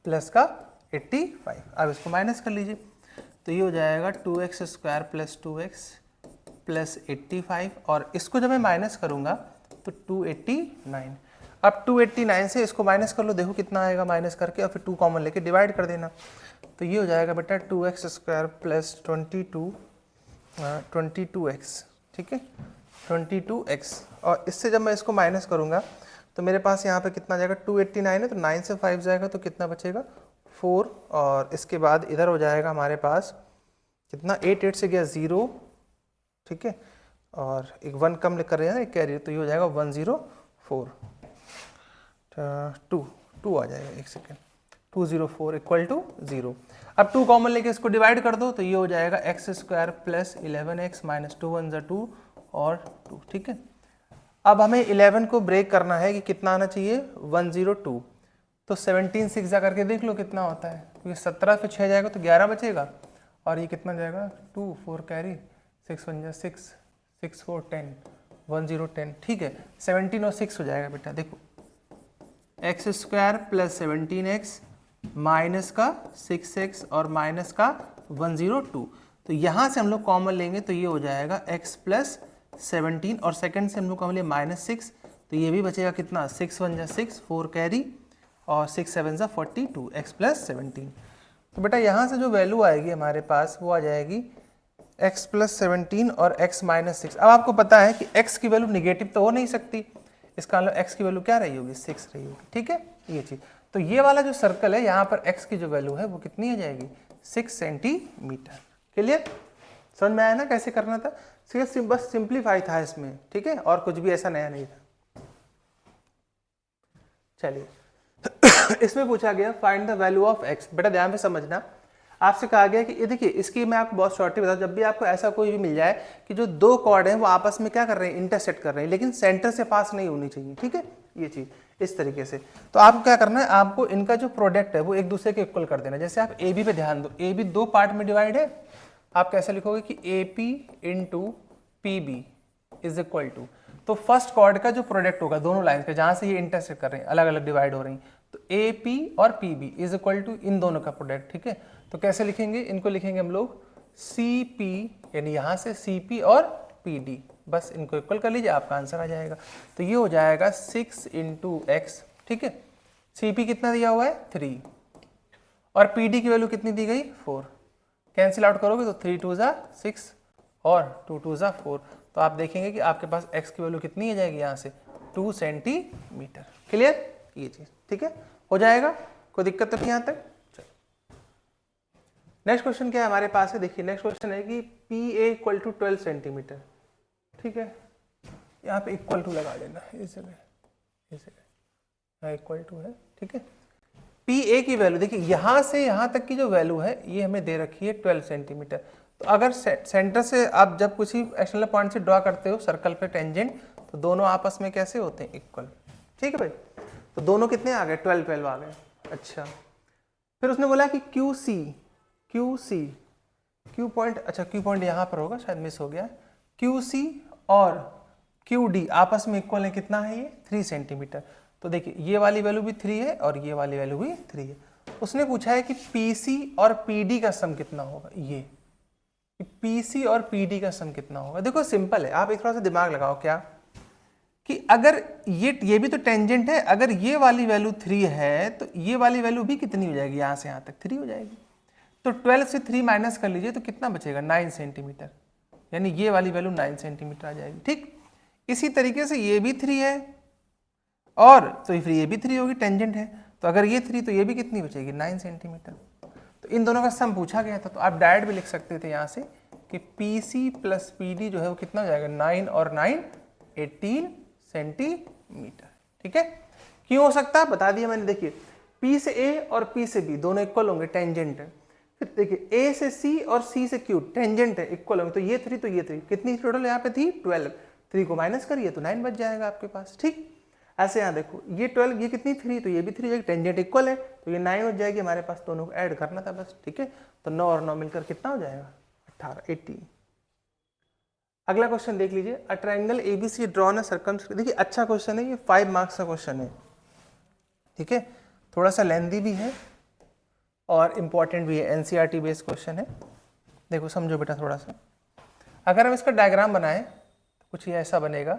प्लस का 85। अब इसको माइनस कर लीजिए, तो ये हो जाएगा 2x square plus 2x plus 85, और इसको जब मैं माइनस करूंगा तो 289। अब 289 से इसको माइनस कर लो, देखो कितना आएगा माइनस करके, और फिर 2 कॉमन लेके डिवाइड कर देना। तो ये हो जाएगा बेटा 2x स्क्वायर प्लस 22x, ठीक है 22x। और इससे जब मैं इसको माइनस करूंगा तो मेरे पास यहाँ पे कितना जाएगा, 289 है तो 9 से 5 जाएगा तो कितना बचेगा 4, और इसके बाद इधर हो जाएगा हमारे पास कितना, 8 से गया 0, ठीक है, और एक 1 कम लेकर रहे हैं एक कैरी, तो ये हो जाएगा 104, 2 आ जाएगा, एक सेकेंड, 204 इक्वल टू 0। अब 2 कॉमन लेके इसको डिवाइड कर दो, तो ये हो जाएगा x square plus 11x minus 2 1 ज़ा 2 और 2, ठीक है। अब हमें 11 को ब्रेक करना है कि कितना आना चाहिए 102, तो 17 6 जा करके देख लो कितना होता है, क्योंकि 17 पे 6 जाएगा तो 11 बचेगा, और ये कितना जाएगा 2 4 कैरी 6 1 जा 6 6 4 10 1010, ठीक है। 17 और 6 हो जाएगा बेटा, देखो x square plus 17x minus का 6x और माइनस का 102, तो यहाँ से हम लोग कॉमन लेंगे तो ये हो जाएगा x प्लस 17, और सेकंड से हम लोग कॉमन ले -6, तो ये भी बचेगा कितना 6 1 जा 6 4 कैरी और 6 7 जा 42 x प्लस 17। तो बेटा यहाँ से जो वैल्यू आएगी हमारे पास वो आ जाएगी x प्लस 17 और x माइनस 6। अब आपको पता है कि x की वैल्यू निगेटिव तो हो नहीं सकती, इसका मतलब x की वैल्यू क्या रही होगी 6 रही होगी, ठीक है ये चीज। तो ये वाला जो सर्कल है यहाँ पर x की जो वैल्यू है वो कितनी आ जाएगी 6 सेंटीमीटर। क्लियर, समझ में आया ना कैसे करना था, सिर्फ बस सिंप्लीफाई था इसमें, ठीक है, और कुछ भी ऐसा नया नहीं था। चलिए इसमें पूछा गया find the value of x। बेटा ध्यान से समझना, आपसे कहा गया कि ये देखिए, इसकी मैं आपको बहुत शॉर्टली बता दूं, जब भी आपको ऐसा कोई भी मिल जाए कि जो 2 कॉर्ड हैं वो आपस में क्या कर रहे हैं इंटरसेक्ट कर रहे हैं, लेकिन सेंटर से पास नहीं होनी चाहिए, ठीक है ये चीज इस तरीके से। तो आपको क्या करना है, आपको इनका जो प्रोडक्ट है वो एक दूसरे के इक्वल कर देना। जैसे आप ए बी पे ध्यान दो, ए बी 2 पार्ट में डिवाइड है, आप कैसे लिखोगे कि A P into P B is equal to, तो फर्स्ट कॉर्ड का जो प्रोडक्ट होगा दोनों लाइन का जहां से ये इंटरसेक्ट कर रहे हैं अलग अलग डिवाइड हो रही हैं, तो ए पी और P B is equal to इन दोनों का प्रोडक्ट, ठीक है। तो कैसे लिखेंगे, इनको लिखेंगे हम लोग सी पी, यानी यहां से सी पी और पी डी, बस इनको इक्वल कर लीजिए आपका आंसर आ जाएगा। तो ये हो जाएगा 6 इंटू एक्स, ठीक है। सी पी कितना दिया हुआ है 3, और पी डी की वैल्यू कितनी दी गई 4, कैंसिल आउट करोगे तो 3 2 ज़ा 6 और 2 2 ज़ा 4, तो आप देखेंगे कि आपके पास x की वैल्यू कितनी आ जाएगी यहाँ से 2 सेंटीमीटर। क्लियर ये चीज, ठीक है हो जाएगा, कोई दिक्कत तो नहीं यहाँ तक। चलो नेक्स्ट क्वेश्चन क्या है हमारे पास है, देखिए नेक्स्ट क्वेश्चन है कि P A equal to 12 centimetre, ठीक है। यहाँ पे इक्वल टू लगा देना इस जगह, इक्वल टू है, ठीक है। पी ए की वैल्यू देखिए यहाँ से यहाँ तक की जो वैल्यू है ये हमें दे रखी है 12 सेंटीमीटर। तो अगर सेंटर से आप जब कुछ ही एक्सटर्नल पॉइंट से ड्रॉ करते हो सर्कल पे टेंजेंट, तो दोनों आपस में कैसे होते हैं इक्वल, ठीक है भाई। तो दोनों कितने आ गए 12 12 आ गए। अच्छा फिर उसने बोला कि क्यू पॉइंट, अच्छा क्यू पॉइंट यहाँ पर होगा शायद मिस हो गया, क्यू सी और क्यू डी आपस में इक्वल है, कितना है ये 3 सेंटीमीटर। तो देखिए ये वाली वैल्यू भी 3 है और ये वाली वैल्यू भी 3 है। उसने पूछा है कि पीसी और पीडी का सम कितना होगा, ये पीसी और पीडी का सम कितना होगा। देखो सिंपल है, आप एक थोड़ा सा दिमाग लगाओ क्या कि अगर ये भी तो टेंजेंट है, अगर ये वाली वैल्यू 3 है तो ये वाली वैल्यू भी कितनी हो जाएगी, यहाँ से यहाँ तक 3 हो जाएगी। तो 12 से 3 माइनस कर लीजिए तो कितना बचेगा 9 सेंटीमीटर, यानी ये वाली वैल्यू 9 सेंटीमीटर आ जाएगी, ठीक। इसी तरीके से ये भी 3 है और तो फिर ये भी 3 होगी, टेंजेंट है, तो अगर ये 3 तो ये भी कितनी बचेगी 9 सेंटीमीटर। तो इन दोनों का सम पूछा गया था, तो आप डायरेक्ट भी लिख सकते थे यहाँ से कि पीसी प्लस पीडी जो है वो कितना हो जाएगा 9 और 9 18 सेंटीमीटर, ठीक है। क्यों हो सकता है बता दिया मैंने, देखिए पी से ए और पी से बी दोनों इक्वल होंगे, टेंजेंट है। फिर देखिए ए से सी और सी से क्यू टेंजेंट है, इक्वल होंगे, तो ये 3 तो ये 3, कितनी टोटल यहाँ पे थी 12, 3 को माइनस करिए तो 9 बच जाएगा आपके पास, ठीक। ऐसे यहाँ देखो ये 12, ये कितनी 3, तो ये भी 3, टेंजेंट इक्वल है तो ये 9 हो जाएगी हमारे पास, दोनों को ऐड करना था बस, ठीक है। तो 9 और 9 मिलकर कितना हो जाएगा 18 18। अगला क्वेश्चन देख लीजिए, अ ट्रायंगल एबीसी ड्रॉन अ सर्कम। देखिए अच्छा क्वेश्चन है ये, 5 मार्क्स का क्वेश्चन है, ठीक है, थोड़ा सा लेंदी भी है और इम्पॉर्टेंट भी है, एनसीईआरटी बेस्ड क्वेश्चन है। देखो समझो बेटा थोड़ा सा, अगर हम इसका डायग्राम बनाएं तो कुछ ये ऐसा बनेगा।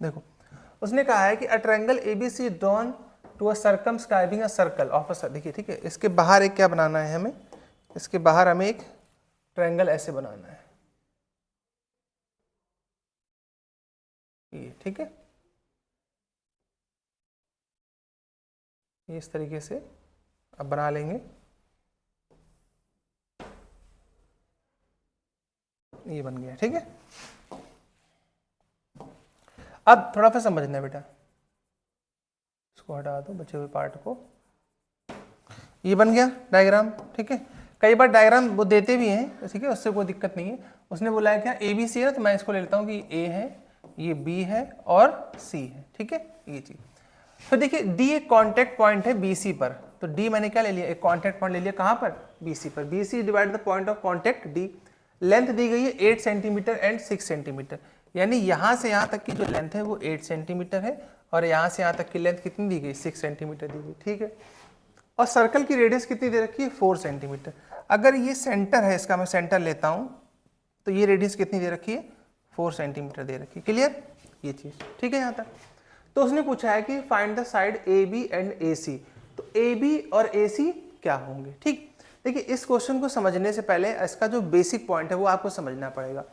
देखो उसने कहा है कि a triangle ABC drawn to a circumscribing a circle of a, देखिए ठीक है, इसके बाहर एक क्या बनाना है हमें, इसके बाहर हमें एक ट्रायंगल ऐसे बनाना है, ये ठीक है, ये इस तरीके से अब बना लेंगे, ये बन गया, ठीक है। अब थोड़ा सा समझना है बेटा, इसको हटा दो बचे हुए पार्ट को, ये बन गया डायग्राम, ठीक है। कई बार डायग्राम वो देते भी हैं, ठीक है, उससे कोई दिक्कत नहीं है। उसने बोला है क्या ए बी सी है, तो मैं इसको ले लेता हूँ कि ए है, ये बी है और सी है, ठीक है, ये चीज। फिर देखिए डी एक कॉन्टेक्ट पॉइंट है बी सी पर, तो डी मैंने क्या ले लिया, एक कॉन्टेक्ट पॉइंट ले लिया, कहाँ पर, बी सी पर। B C divide the point of contact D. Length दी गई है 8 सेंटीमीटर एंड 6 सेंटीमीटर, यानी यहाँ से यहाँ तक की जो लेंथ है वो 8 सेंटीमीटर है और यहाँ से यहाँ तक की लेंथ कितनी दी गई, 6 सेंटीमीटर दी गई, ठीक है। और सर्कल की रेडियस कितनी दे रखी है, 4 सेंटीमीटर। अगर ये सेंटर है, इसका मैं सेंटर लेता हूँ, तो ये रेडियस कितनी दे रखी है, 4 सेंटीमीटर दे रखी है। क्लियर ये चीज़, ठीक है यहाँ तक। तो उसने पूछा है कि find the side A B and A C, तो ए बी और ए सी क्या होंगे, ठीक। देखिए इस क्वेश्चन को समझने से पहले इसका जो बेसिक पॉइंट है वो आपको समझना पड़ेगा।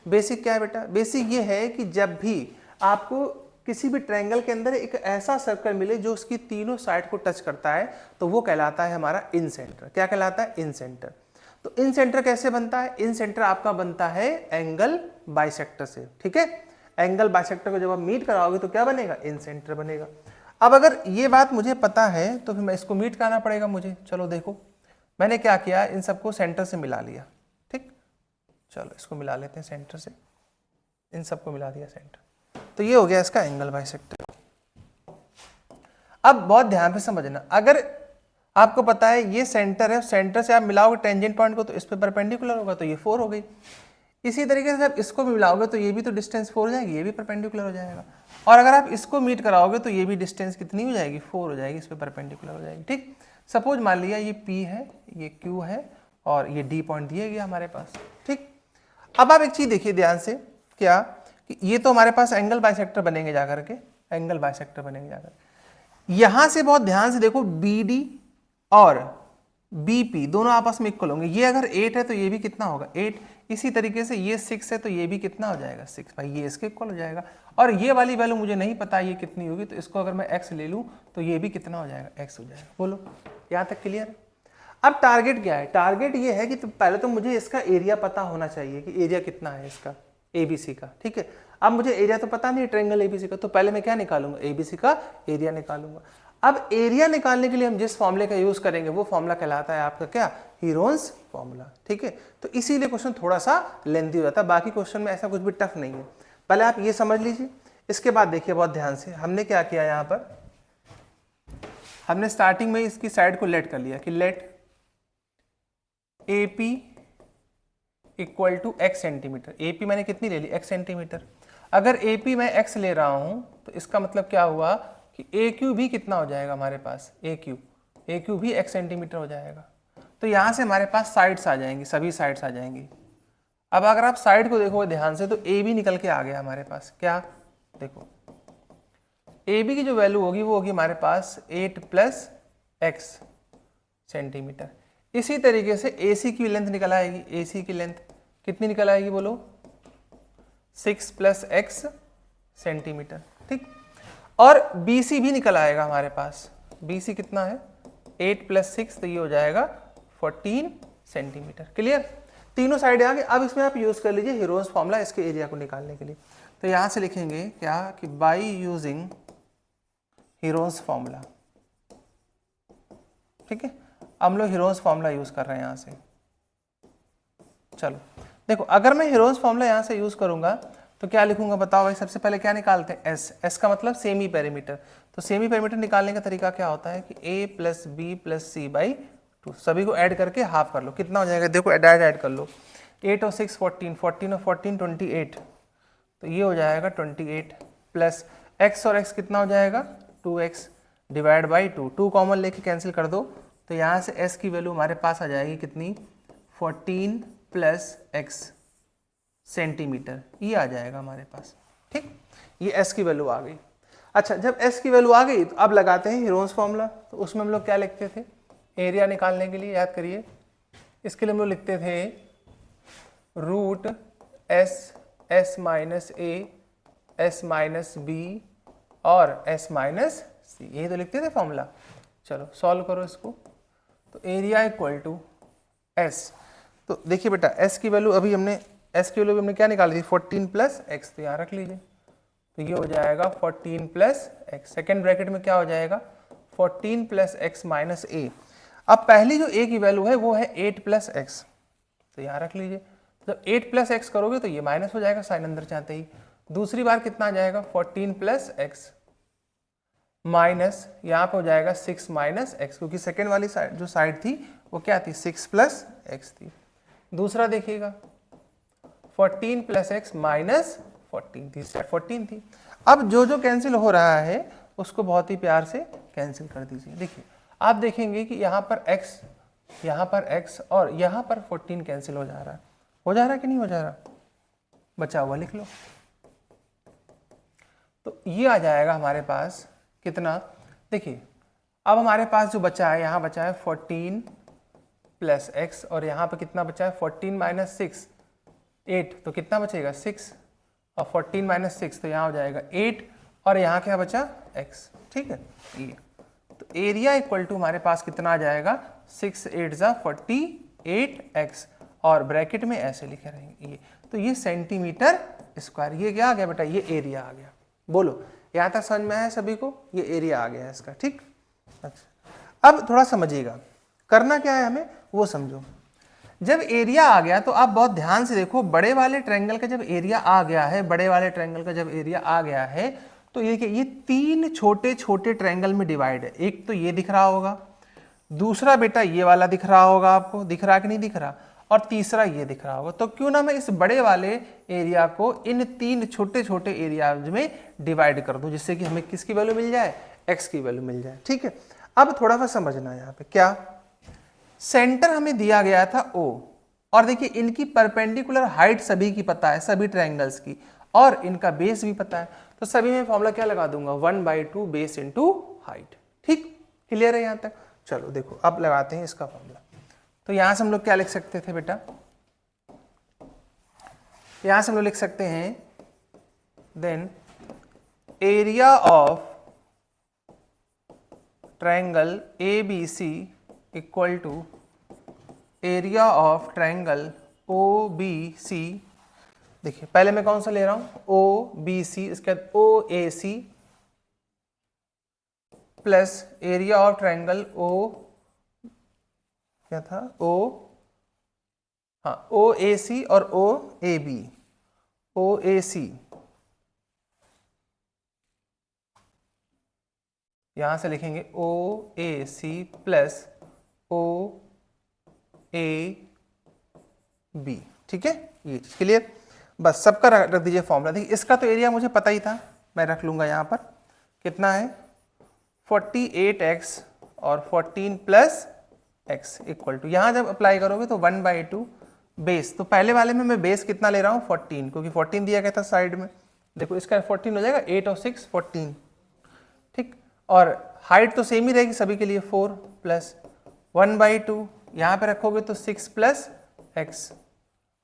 बेसिक क्या है बेटा, बेसिक ये है कि जब भी आपको किसी भी ट्रायंगल के अंदर एक ऐसा सर्कल मिले जो उसकी तीनों साइड को टच करता है, तो वो कहलाता है हमारा इन सेंटर। क्या कहलाता है, इन सेंटर। तो इन सेंटर कैसे बनता है, इन सेंटर आपका बनता है एंगल बाइसेक्टर से, ठीक है। एंगल बाइसेक्टर को जब आप मीट कराओगे तो क्या बनेगा, इन सेंटर बनेगा। अब अगर ये बात मुझे पता है तो फिर मैं इसको मीट कराना पड़ेगा मुझे। चलो देखो मैंने क्या किया, इन सबको सेंटर से मिला लिया, ठीक। चलो इसको मिला लेते हैं सेंटर से, इन सबको मिला दिया सेंटर, तो ये हो गया इसका एंगल बाइसेक्टर। अब बहुत ध्यान से समझना, अगर आपको पता है ये सेंटर है, सेंटर से आप मिलाओगे टेंजेंट पॉइंट को तो इस पे परपेंडिकुलर होगा, तो ये 4 हो गई। इसी तरीके से आप इसको भी मिलाओगे तो ये भी तो डिस्टेंस 4 हो जाएगी, ये भी परपेंडिकुलर हो जाएगा। और अगर आप इसको मीट कराओगे तो ये भी डिस्टेंस कितनी हो जाएगी, 4 हो जाएगी, इस पे परपेंडिकुलर हो जाएगी, ठीक। सपोज मान लिया ये P है, ये Q है और ये D पॉइंट दिए गया हमारे पास, ठीक। अब आप एक चीज देखिए ध्यान से, क्या कि ये तो हमारे पास एंगल बाइसेक्टर बनेंगे जाकर के, एंगल बाइसेक्टर बनेंगे जाकर। यहां से बहुत ध्यान से देखो BD और BP दोनों आपस में इक्वल होंगे। ये अगर 8 है तो ये भी कितना होगा, 8। इसी तरीके से ये 6 है तो ये भी कितना हो जाएगा, 6। भाई ये इसके इक्वल हो जाएगा। और ये वाली वैल्यू मुझे नहीं पता ये कितनी होगी, तो इसको अगर मैं x ले लूँ तो ये भी कितना हो जाएगा, x हो जाएगा। बोलो यहाँ तक क्लियर है। अब टारगेट क्या है, टारगेट ये है कि तो पहले तो मुझे इसका एरिया पता होना चाहिए कि एरिया कितना है इसका ABC का, ठीक है। अब मुझे एरिया तो पता नहीं ट्रायंगल ABC का, तो पहले मैं क्या निकालूंगा, ABC का एरिया निकालूंगा। अब एरिया निकालने के लिए हम जिस फॉर्मूले का यूज करेंगे वो फॉर्मूला कहलाता है आपका क्या, हीरोन्स फॉर्मूला, ठीक है। तो इसीलिए क्वेश्चन थोड़ा सा लेंथी हो जाता है, बाकी क्वेश्चन में ऐसा कुछ भी टफ नहीं है। पहले आप ये समझ लीजिए, इसके बाद देखिए बहुत ध्यान से हमने क्या किया, यहाँ पर हमने स्टार्टिंग में इसकी साइड को लेट कर लिया कि let AP equal to x centimetre. AP मैंने कितनी ले ली, x सेंटीमीटर। अगर AP मैं x ले रहा हूं तो इसका मतलब क्या हुआ कि AQ भी कितना हो जाएगा हमारे पास, AQ भी x सेंटीमीटर हो जाएगा। तो यहां से हमारे पास साइड्स आ जाएंगी, सभी साइड्स आ जाएंगी। अब अगर आप साइड को देखोगे ध्यान से तो AB निकल के आ गया हमारे पास, क्या देखो AB की जो वैल्यू होगी वो होगी हमारे पास 8 + x सेंटीमीटर। इसी तरीके से AC की लेंथ निकल आएगी, AC की लेंथ कितनी निकल आएगी बोलो, 6 + x सेंटीमीटर, ठीक। और BC भी निकल आएगा हमारे पास, BC कितना है 8 + 6, तो ये हो जाएगा 14 सेंटीमीटर। क्लियर, तीनों साइड आ गए। अब इसमें आप यूज कर लीजिए हीरोन्स फॉर्मूला इसके एरिया को निकालने के लिए। तो यहां से लिखेंगे क्या कि बाय यूजिंग हीरोन्स फॉर्मूला, ठीक है। हम लोग हीरोन्स फॉर्मूला यूज कर रहे हैं यहां से। चलो देखो अगर मैं हीरोन्स फॉर्मूला यहां से यूज करूंगा तो क्या लिखूंगा बताओ भाई। सबसे पहले क्या निकालते हैं, S का मतलब सेमी पेरीमीटर। तो सेमी पेरीमीटर निकालने का तरीका क्या होता है कि A + B + C/2 2, सभी को ऐड करके हाफ कर लो, कितना हो जाएगा देखो, ऐड कर लो, 8 और 6 14, 14 और 14 28, तो ये हो जाएगा 28 प्लस x और x कितना हो जाएगा 2x डिवाइड बाई 2 कॉमन लेके कैंसिल कर दो, तो यहाँ से s की वैल्यू हमारे पास आ जाएगी कितनी 14 प्लस x सेंटीमीटर, ये आ जाएगा हमारे पास। ठीक, ये s की वैल्यू आ गई। अच्छा, जब s की वैल्यू आ गई तो अब लगाते हैं हीरोन्स फॉर्मूला। तो उसमें हम लोग क्या लिखते थे, एरिया निकालने के लिए, याद करिए, इसके लिए हम लोग लिखते थे root s minus a s minus b और s माइनस c, यही तो लिखते थे फॉर्मूला। चलो सॉल्व करो इसको, तो एरिया इक्वल टू s, तो देखिए बेटा s की वैल्यू अभी हमने क्या निकाली थी 14 प्लस एक्स, तो यहाँ रख लीजिए, तो ये हो जाएगा 14 प्लस एक्स, सेकेंड ब्रैकेट में क्या हो जाएगा 14 प्लस एक्स माइनस ए। अब पहली जो a की वैल्यू है वो है 8 प्लस एक्स, तो यहाँ रख लीजिए, जब 8 प्लस एक्स करोगे तो ये माइनस हो जाएगा साइन अंदर चाहते ही। दूसरी बार कितना आ जाएगा 14 प्लस एक्स माइनस यहाँ पे हो जाएगा 6 माइनस एक्स, क्योंकि सेकेंड वाली साइड जो साइड थी वो क्या थी 6 प्लस एक्स थी। दूसरा देखिएगा 14 प्लस एक्स माइनस 14 थी, 14 थी। अब जो जो कैंसिल हो रहा है उसको बहुत ही प्यार से कैंसिल कर दीजिए। देखिए आप देखेंगे कि यहाँ पर x और यहाँ पर 14 कैंसिल हो जा रहा है कि नहीं हो जा रहा, बचा हुआ लिख लो। तो ये आ जाएगा हमारे पास कितना, देखिए अब हमारे पास जो बचा है, यहाँ बचा है 14 प्लस एक्स और यहाँ पे कितना बचा है 14 माइनस 6 8, तो कितना बचेगा 6 और 14 माइनस 6, तो यहाँ हो जाएगा 8 और यहाँ क्या बचा x। ठीक है, ये तो एरिया इक्वल टू हमारे पास कितना आ जाएगा 6 8 जा 48x और ब्रैकेट में ऐसे लिखे रहेंगे ये, तो ये सेंटीमीटर स्क्वायर, ये क्या आ गया बेटा, ये एरिया आ गया। बोलो यहाँ तक समझ में आया सभी को, ये एरिया आ गया है इसका। ठीक, अच्छा अब थोड़ा समझिएगा, करना क्या है हमें वो समझो। जब एरिया आ गया तो आप बहुत ध्यान से देखो, बड़े वाले ट्रायंगल का जब एरिया आ गया है, बड़े वाले ट्रायंगल का जब एरिया आ गया है तो ये ये 3 छोटे छोटे ट्रायंगल में डिवाइड है। एक तो ये दिख रहा होगा, दूसरा बेटा ये वाला दिख रहा होगा, आपको दिख रहा कि नहीं दिख रहा, और तीसरा ये दिख रहा होगा। तो क्यों ना मैं इस बड़े वाले एरिया को इन 3 छोटे छोटे एरियाज में डिवाइड कर दूं, जिससे कि हमें किसकी वैल्यू मिल जाए, एक्स की वैल्यू मिल जाए। ठीक है, अब थोड़ा सा समझना यहाँ पे, क्या सेंटर हमें दिया गया था O, और देखिए इनकी परपेंडिकुलर हाइट सभी की पता है, सभी ट्रायंगल्स की, और इनका बेस भी पता है, तो सभी में फॉर्मूला क्या लगा दूंगा 1/2 बेस इंटू हाइट। ठीक, क्लियर है यहाँ तक। चलो देखो अब लगाते हैं इसका फॉर्मूला। तो यहां से हम लोग क्या लिख सकते थे बेटा, यहां से हम लोग लिख सकते हैं then area of triangle ABC equal to area of triangle OBC। देखिए पहले मैं कौन सा ले रहा हूं OBC, इसके बाद OAC plus area of triangle क्या था OAC और OAB। OAC यहां से लिखेंगे OAC प्लस OAB। ठीक है, ये चीज क्लियर, बस सबका रख दीजिए फॉर्मूला। देखिए इसका तो एरिया मुझे पता ही था, मैं रख लूंगा यहाँ पर, कितना है 48x और 14 प्लस एक्स इक्वल टू, यहाँ जब अप्लाई करोगे तो 1/2 बेस, तो पहले वाले में मैं बेस कितना ले रहा हूँ 14, क्योंकि 14 दिया गया था साइड में। देखो इसका 14 हो जाएगा, 8 और 6 14। ठीक, और हाइट तो सेम ही रहेगी सभी के लिए 4 प्लस 1/2, यहाँ पे रखोगे तो 6 प्लस एक्स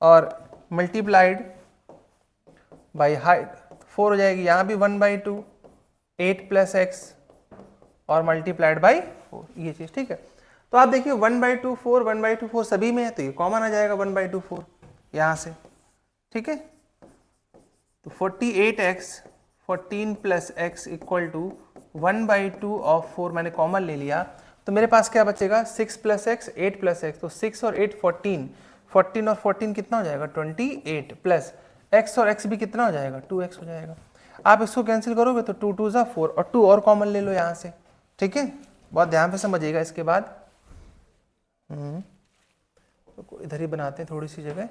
और मल्टीप्लाइड बाई हाइट 4 हो जाएगी, यहाँ भी 1/2 8 प्लस एक्स और मल्टीप्लाइड बाई 4, ये चीज। ठीक है, तो आप देखिए 1/2 4 1/2 4 सभी में है, तो ये कॉमन आ जाएगा 1/2 4 यहाँ से। ठीक है, तो 48x 14 plus x equal to 1/2 of 4 मैंने कॉमन ले लिया, तो मेरे पास क्या बचेगा 6 प्लस एक्स 8 प्लस एक्स, तो 6 और 8 14, 14 और 14 कितना हो जाएगा 28 प्लस एक्स और एक्स भी कितना हो जाएगा 2x हो जाएगा। आप इसको कैंसिल करोगे तो 2 2 4 और 2 और कॉमन ले लो यहाँ से। ठीक है, बहुत ध्यान से समझिएगा। इसके बाद तो इधर ही बनाते हैं थोड़ी सी जगह।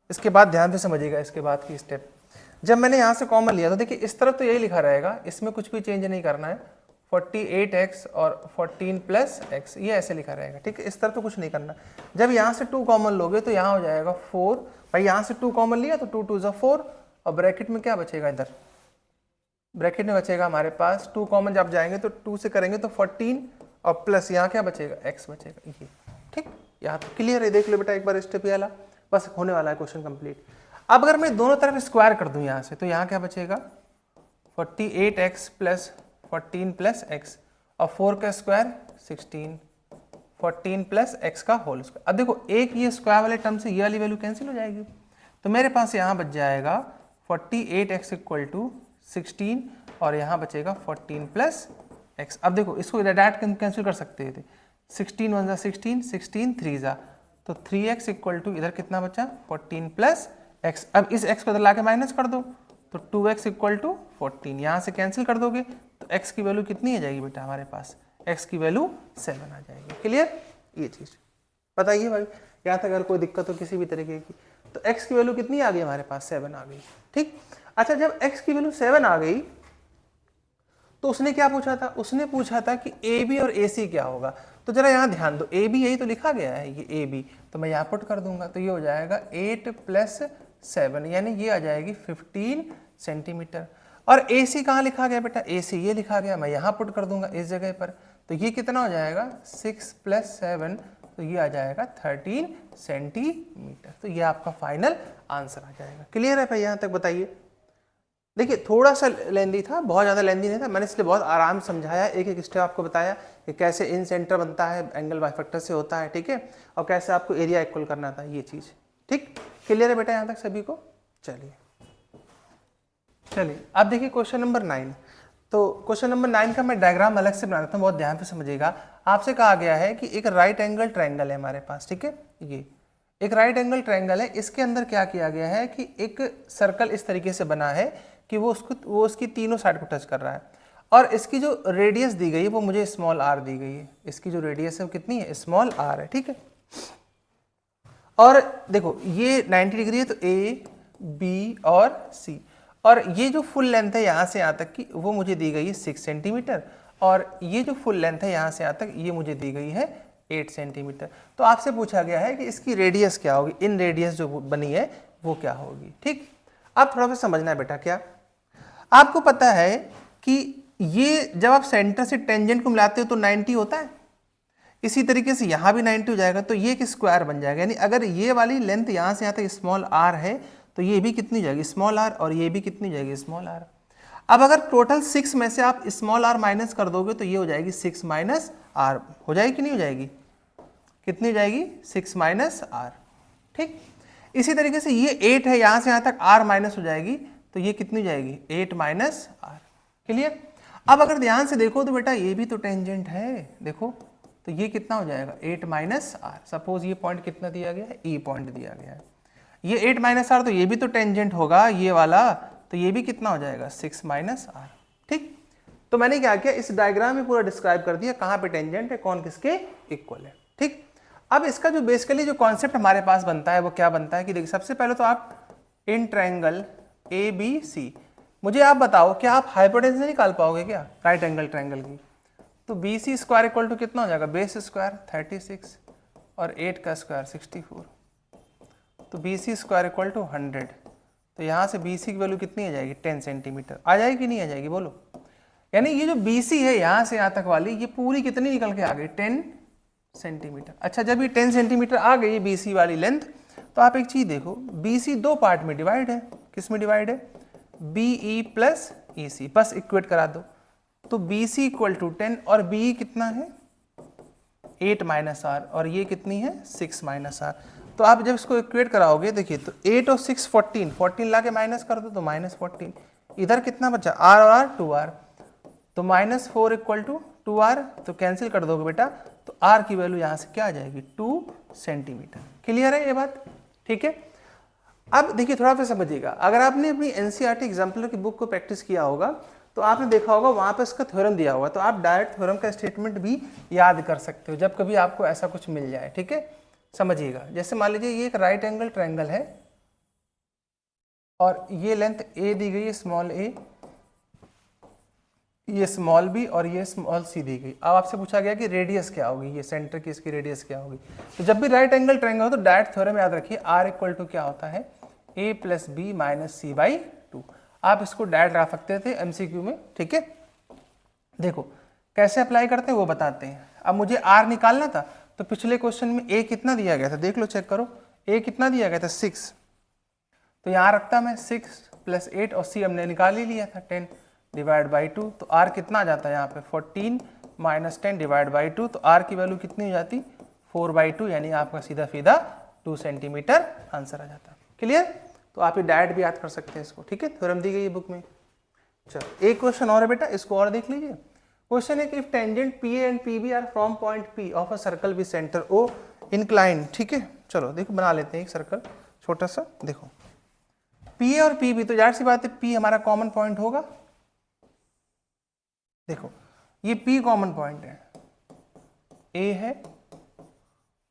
इसके बाद ध्यान से समझिएगा इसके बाद की स्टेप। जब मैंने यहाँ से कॉमन लिया तो देखिए इस तरफ तो यही लिखा रहेगा, इसमें कुछ भी चेंज नहीं करना है। 48x और 14 प्लस x ये ऐसे लिखा रहेगा, ठीक है। इस तरफ तो कुछ नहीं करना। जब यहाँ से 2 कॉमन लोगे तो यहाँ हो जाएगा 4। भाई यहाँ से 2 कॉमन लिया तो 2 2 ज़ा 4 और ब्रैकेट में क्या बचेगा, इधर ब्रैकेट में बचेगा हमारे पास 2 कॉमन जब जाएंगे तो 2 से करेंगे तो 14 और प्लस यहाँ क्या बचेगा, x बचेगा ये, ठीक। यहाँ तो क्लियर है, देख लो बेटा एक बार स्टेप ये वाला, बस होने वाला है क्वेश्चन कंप्लीट। अब अगर मैं दोनों तरफ स्क्वायर कर दूं यहाँ से तो यहाँ क्या बचेगा 48x प्लस 14 प्लस x और 4 का स्क्वायर 16, 14 प्लस x का होल स्क्वायर। अब देखो एक ये स्क्वायर वाले टर्म से ये वाली वैल्यू कैंसिल हो जाएगी, तो मेरे पास यहाँ बच जाएगा 48x इक्वल टू 16 और यहाँ बचेगा 14 प्लस x। अब देखो इसको डायरेक्ट कैंसिल कर सकते थे, 16 1 ज़ा 16, 16 3 ज़ा, तो 3x इक्वल टू इधर कितना बचा 14 प्लस x। अब इस x को इधर ला के माइनस कर दो तो 2x इक्वल टू 14, यहाँ से कैंसिल कर दोगे तो x की वैल्यू कितनी आ जाएगी बेटा हमारे पास, x की वैल्यू 7 आ जाएगी। क्लियर, ये चीज़ बताइए भाई, यहाँ तक अगर कोई दिक्कत हो किसी भी तरीके की तो x की वैल्यू कितनी आ गई हमारे पास, 7 आ गई, ठीक। अच्छा जब x की वैल्यू 7 आ गई तो उसने क्या पूछा था, उसने पूछा था कि AB और AC क्या होगा। तो जरा यहाँ ध्यान दो, AB यही तो लिखा गया है ये AB, तो मैं यहाँ पुट कर दूंगा तो ये हो जाएगा 8 प्लस 7 यानी ये आ जाएगी 15 सेंटीमीटर। और AC कहाँ लिखा गया बेटा, AC ये लिखा गया, मैं यहाँ पुट कर दूंगा इस जगह पर, तो ये कितना हो जाएगा 6 प्लस 7, तो ये आ जाएगा 13 सेंटीमीटर। तो ये आपका फाइनल आंसर आ जाएगा। क्लियर है भाई, यहाँ तक बताइए। देखिए थोड़ा सा लेंदी था, बहुत ज़्यादा लेंदी नहीं था, मैंने इसलिए बहुत आराम समझाया, एक एक स्टेप आपको बताया कि कैसे इन सेंटर बनता है, एंगल बाइफैक्टर से होता है, ठीक है, और कैसे आपको एरिया इक्वल करना था, ये चीज़ ठीक। क्लियर है बेटा यहाँ तक सभी को। चलिए अब देखिए क्वेश्चन नंबर 9। तो क्वेश्चन नंबर 9 का मैं डायग्राम अलग से बना देता हूँ, बहुत ध्यान से समझिएगा। आपसे कहा गया है कि एक राइट एंगल ट्रायंगल है हमारे पास, ठीक है, ये एक राइट एंगल ट्रायंगल है। इसके अंदर क्या किया गया है कि एक सर्कल इस तरीके से बना है कि वो उसकी तीनों साइड को टच कर रहा है, और इसकी जो रेडियस दी गई है वो मुझे स्मॉल r दी गई है। इसकी जो रेडियस है वो कितनी है, स्मॉल r है, ठीक है। और देखो ये 90 डिग्री है तो A, B और C, और ये जो फुल लेंथ है यहाँ से यहाँ तक की वो मुझे दी गई है 6 सेंटीमीटर, और ये जो फुल लेंथ है यहाँ से यहाँ तक ये मुझे दी गई है 8 सेंटीमीटर। तो आपसे पूछा गया है कि इसकी रेडियस क्या होगी, इन रेडियस जो बनी है वो क्या होगी, ठीक। अब थोड़ा सा समझना है बेटा, क्या आपको पता है कि ये जब आप सेंटर से टेंजेंट को मिलाते हो तो 90 होता है, इसी तरीके से यहाँ भी 90 हो जाएगा, तो ये एक स्क्वायर बन जाएगा। यानी अगर ये वाली लेंथ यहाँ से यहाँ तक स्मॉल r है तो ये भी कितनी हो जाएगी, स्मॉल r, और ये भी कितनी हो जाएगी, स्मॉल r। अब अगर टोटल 6 में से आप स्मॉल r माइनस कर दोगे तो ये हो जाएगी 6 माइनस r, हो जाएगी कि नहीं हो जाएगी, कितनी हो जाएगी 6 माइनस r, ठीक। इसी तरीके से ये 8 है, यहाँ से यहाँ तक r माइनस हो जाएगी तो ये कितनी हो जाएगी 8 माइनस r। क्लियर। अब अगर ध्यान से देखो तो बेटा ये भी तो टेंजेंट है, देखो तो ये कितना हो जाएगा 8 माइनस r। सपोज ये पॉइंट कितना दिया गया है, E पॉइंट दिया गया है, ये 8 माइनस r, तो ये भी तो टेंजेंट होगा ये वाला, तो ये भी कितना हो जाएगा 6 माइनस r, ठीक। तो मैंने क्या किया, इस डायग्राम में पूरा डिस्क्राइब कर दिया कहाँ पे टेंजेंट है, कौन किसके इक्वल है, ठीक। अब इसका जो बेसिकली जो कॉन्सेप्ट हमारे पास बनता है वो क्या बनता है कि देखिए सबसे पहले तो आप इन ट्रायंगल ABC, मुझे आप बताओ क्या आप हाइपोटेन्यूज निकाल पाओगे क्या राइट एंगल ट्रायंगल की। तो BC स्क्वायर इक्वल टू कितना हो जाएगा, बेस स्क्वायर 36 और 8 का स्क्वायर 64, तो BC स्क्वायर इक्वल टू 100। तो यहाँ से BC की वैल्यू कितनी आ जाएगी 10 सेंटीमीटर, आ जाएगी कि नहीं आ जाएगी बोलो। यानी ये जो BC है यहाँ से यहाँ तक वाली ये पूरी कितनी निकल के आ गई 10 सेंटीमीटर। अच्छा जब ये 10 सेंटीमीटर आ गई BC वाली लेंथ, तो आप एक चीज देखो BC 2 पार्ट में डिवाइड है, किस में डिवाइड है, BE प्लस EC, बस इक्वेट करा दो। तो BC इक्वल टू 10 और BE कितना है 8 माइनस r, और ये कितनी है 6 माइनस r। तो आप जब इसको इक्वेट कराओगे देखिए तो 8 और 6 14 ला के माइनस कर दो तो माइनस 14, इधर कितना बचा r और r 2r, तो माइनस 4 इक्वल टू 2r, तो कैंसिल कर दोगे बेटा तो r की वैल्यू यहाँ से क्या आ जाएगी 2 सेंटीमीटर। क्लियर है ये बात, ठीक है। अब देखिए थोड़ा सा समझिएगा, अगर आपने अपनी NCERT एग्जाम्पलर की बुक को प्रैक्टिस किया होगा तो आपने देखा होगा वहाँ पे इसका थ्योरम दिया हुआ है, तो आप डायरेक्ट थ्योरम का स्टेटमेंट भी याद कर सकते हो जब कभी आपको ऐसा कुछ मिल जाए। ठीक है, समझिएगा। जैसे मान लीजिए ये एक राइट एंगल ट्रायंगल है और ये लेंथ ए दी गई है, स्मॉल ए, ये स्मॉल बी और ये स्मॉल सी दी गई। अब आपसे पूछा गया कि रेडियस क्या होगी, ये सेंटर की इसकी रेडियस क्या होगी। तो जब भी राइट एंगल ट्रायंगल हो तो डायरेक्ट थ्योरम याद रखिए, आर इक्वल टू क्या होता है, A plus B minus C by 2। आप इसको डायरेक्ट रख सकते थे एमसीक्यू में। ठीक है, देखो कैसे अप्लाई करते हैं वो बताते हैं। अब मुझे आर निकालना था, तो पिछले क्वेश्चन में ए कितना दिया गया था, देख लो, चेक करो, ए कितना दिया गया था 6, तो यहाँ रखता मैं 6 + 8 और सी हमने निकाल ही लिया था 10 डिवाइड बाई 2। तो आर कितना आ जाता है यहाँ पे 14 - 10 डिवाइड बाई 2, तो आर की वैल्यू कितनी हो जाती 4/2, यानी आपका सीधा सीधा 2 सेंटीमीटर आंसर आ जाता है। क्लियर, तो आप ये डायरेक्ट भी याद कर सकते हैं इसको। ठीक है, थ्योरम दी गई है बुक में। चलो एक क्वेश्चन और है बेटा, इसको और देख लीजिए। क्वेश्चन है कि if tangent P and P B are from point P of a circle with centre O incline. ठीक है, चलो देखो बना लेते हैं एक सर्कल छोटा सा। देखो पी ए और पी बी, तो जाहिर सी बात है पी हमारा कॉमन पॉइंट होगा। देखो ये पी कॉमन पॉइंट है, ए है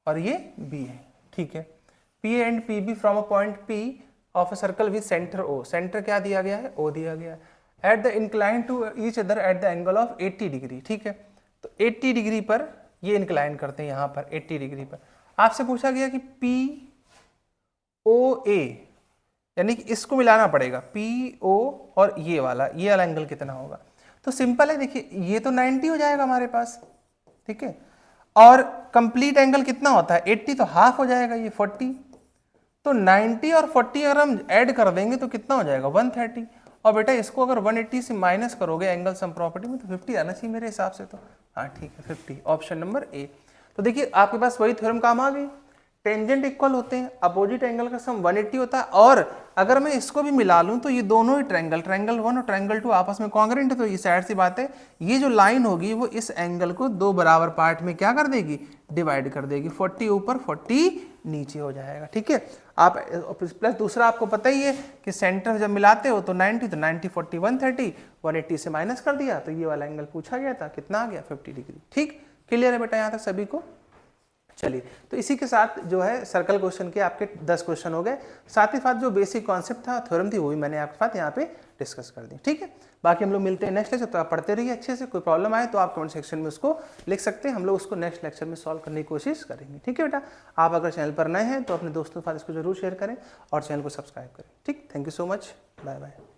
और ये बी है। ठीक है, P and P B from a point P of a circle with centre O. Centre क्या दिया गया है, ओ दिया गया है। At the incline to each other at the angle of 80 degree. ठीक है, तो 80 डिग्री पर ये इंक्लाइन करते हैं, यहाँ पर 80 डिग्री पर। आपसे पूछा गया कि पी ओ ए, यानी कि इसको मिलाना पड़ेगा, पी ओ और ये वाला एंगल कितना होगा। तो सिंपल है, देखिए ये तो 90 हो जाएगा हमारे पास। ठीक है, और कंप्लीट एंगल कितना होता है 80, तो हाफ हो जाएगा ये 40। तो 90 और 40 अगर हम ऐड कर देंगे तो कितना हो जाएगा 130। और बेटा इसको अगर 180 से माइनस करोगे एंगल सम प्रॉपर्टी में, तो 50 आना चाहिए मेरे हिसाब से। तो हाँ ठीक है, 50, ऑप्शन नंबर ए। तो देखिए आपके पास वही थ्योरम काम आ गई, टेंजेंट इक्वल होते हैं, अपोजिट एंगल का सम 180 होता है। और अगर मैं इसको भी मिला लूं तो ये दोनों ही ट्रायंगल 1 और ट्रायंगल 2 आपस में कॉन्ग्रुएंट है। तो ये साइड सी बात है, ये जो लाइन होगी वो इस एंगल को 2 बराबर पार्ट में क्या कर देगी, डिवाइड कर देगी। 40 ऊपर 40 नीचे हो जाएगा। ठीक है, आप प्लस दूसरा आपको पता ही है कि सेंटर जब मिलाते हो तो 90, तो 90 40 130, 180 से माइनस कर दिया तो ये वाला एंगल पूछा गया था, कितना आ गया 50 डिग्री। ठीक, क्लियर है बेटा यहाँ तक सभी को। चलिए, तो इसी के साथ जो है सर्कल क्वेश्चन के आपके 10 क्वेश्चन हो गए। साथ ही साथ जो बेसिक कॉन्सेप्ट था, थ्योरम थी, वो भी मैंने आपके साथ यहाँ पे डिस्कस कर दी। ठीक है, बाकी हम लोग मिलते हैं नेक्स्ट लेक्चर। तो आप पढ़ते रहिए अच्छे से, कोई प्रॉब्लम आए तो आप कमेंट सेक्शन में उसको लिख सकते हैं, हम लोग उसको नेक्स्ट लेक्चर में सॉल्व करने की कोशिश करेंगे। ठीक है बेटा, आप अगर चैनल पर नए हैं तो अपने दोस्तों के साथ इसको जरूर शेयर करें और चैनल को सब्सक्राइब करें। ठीक, thank you so much, bye bye.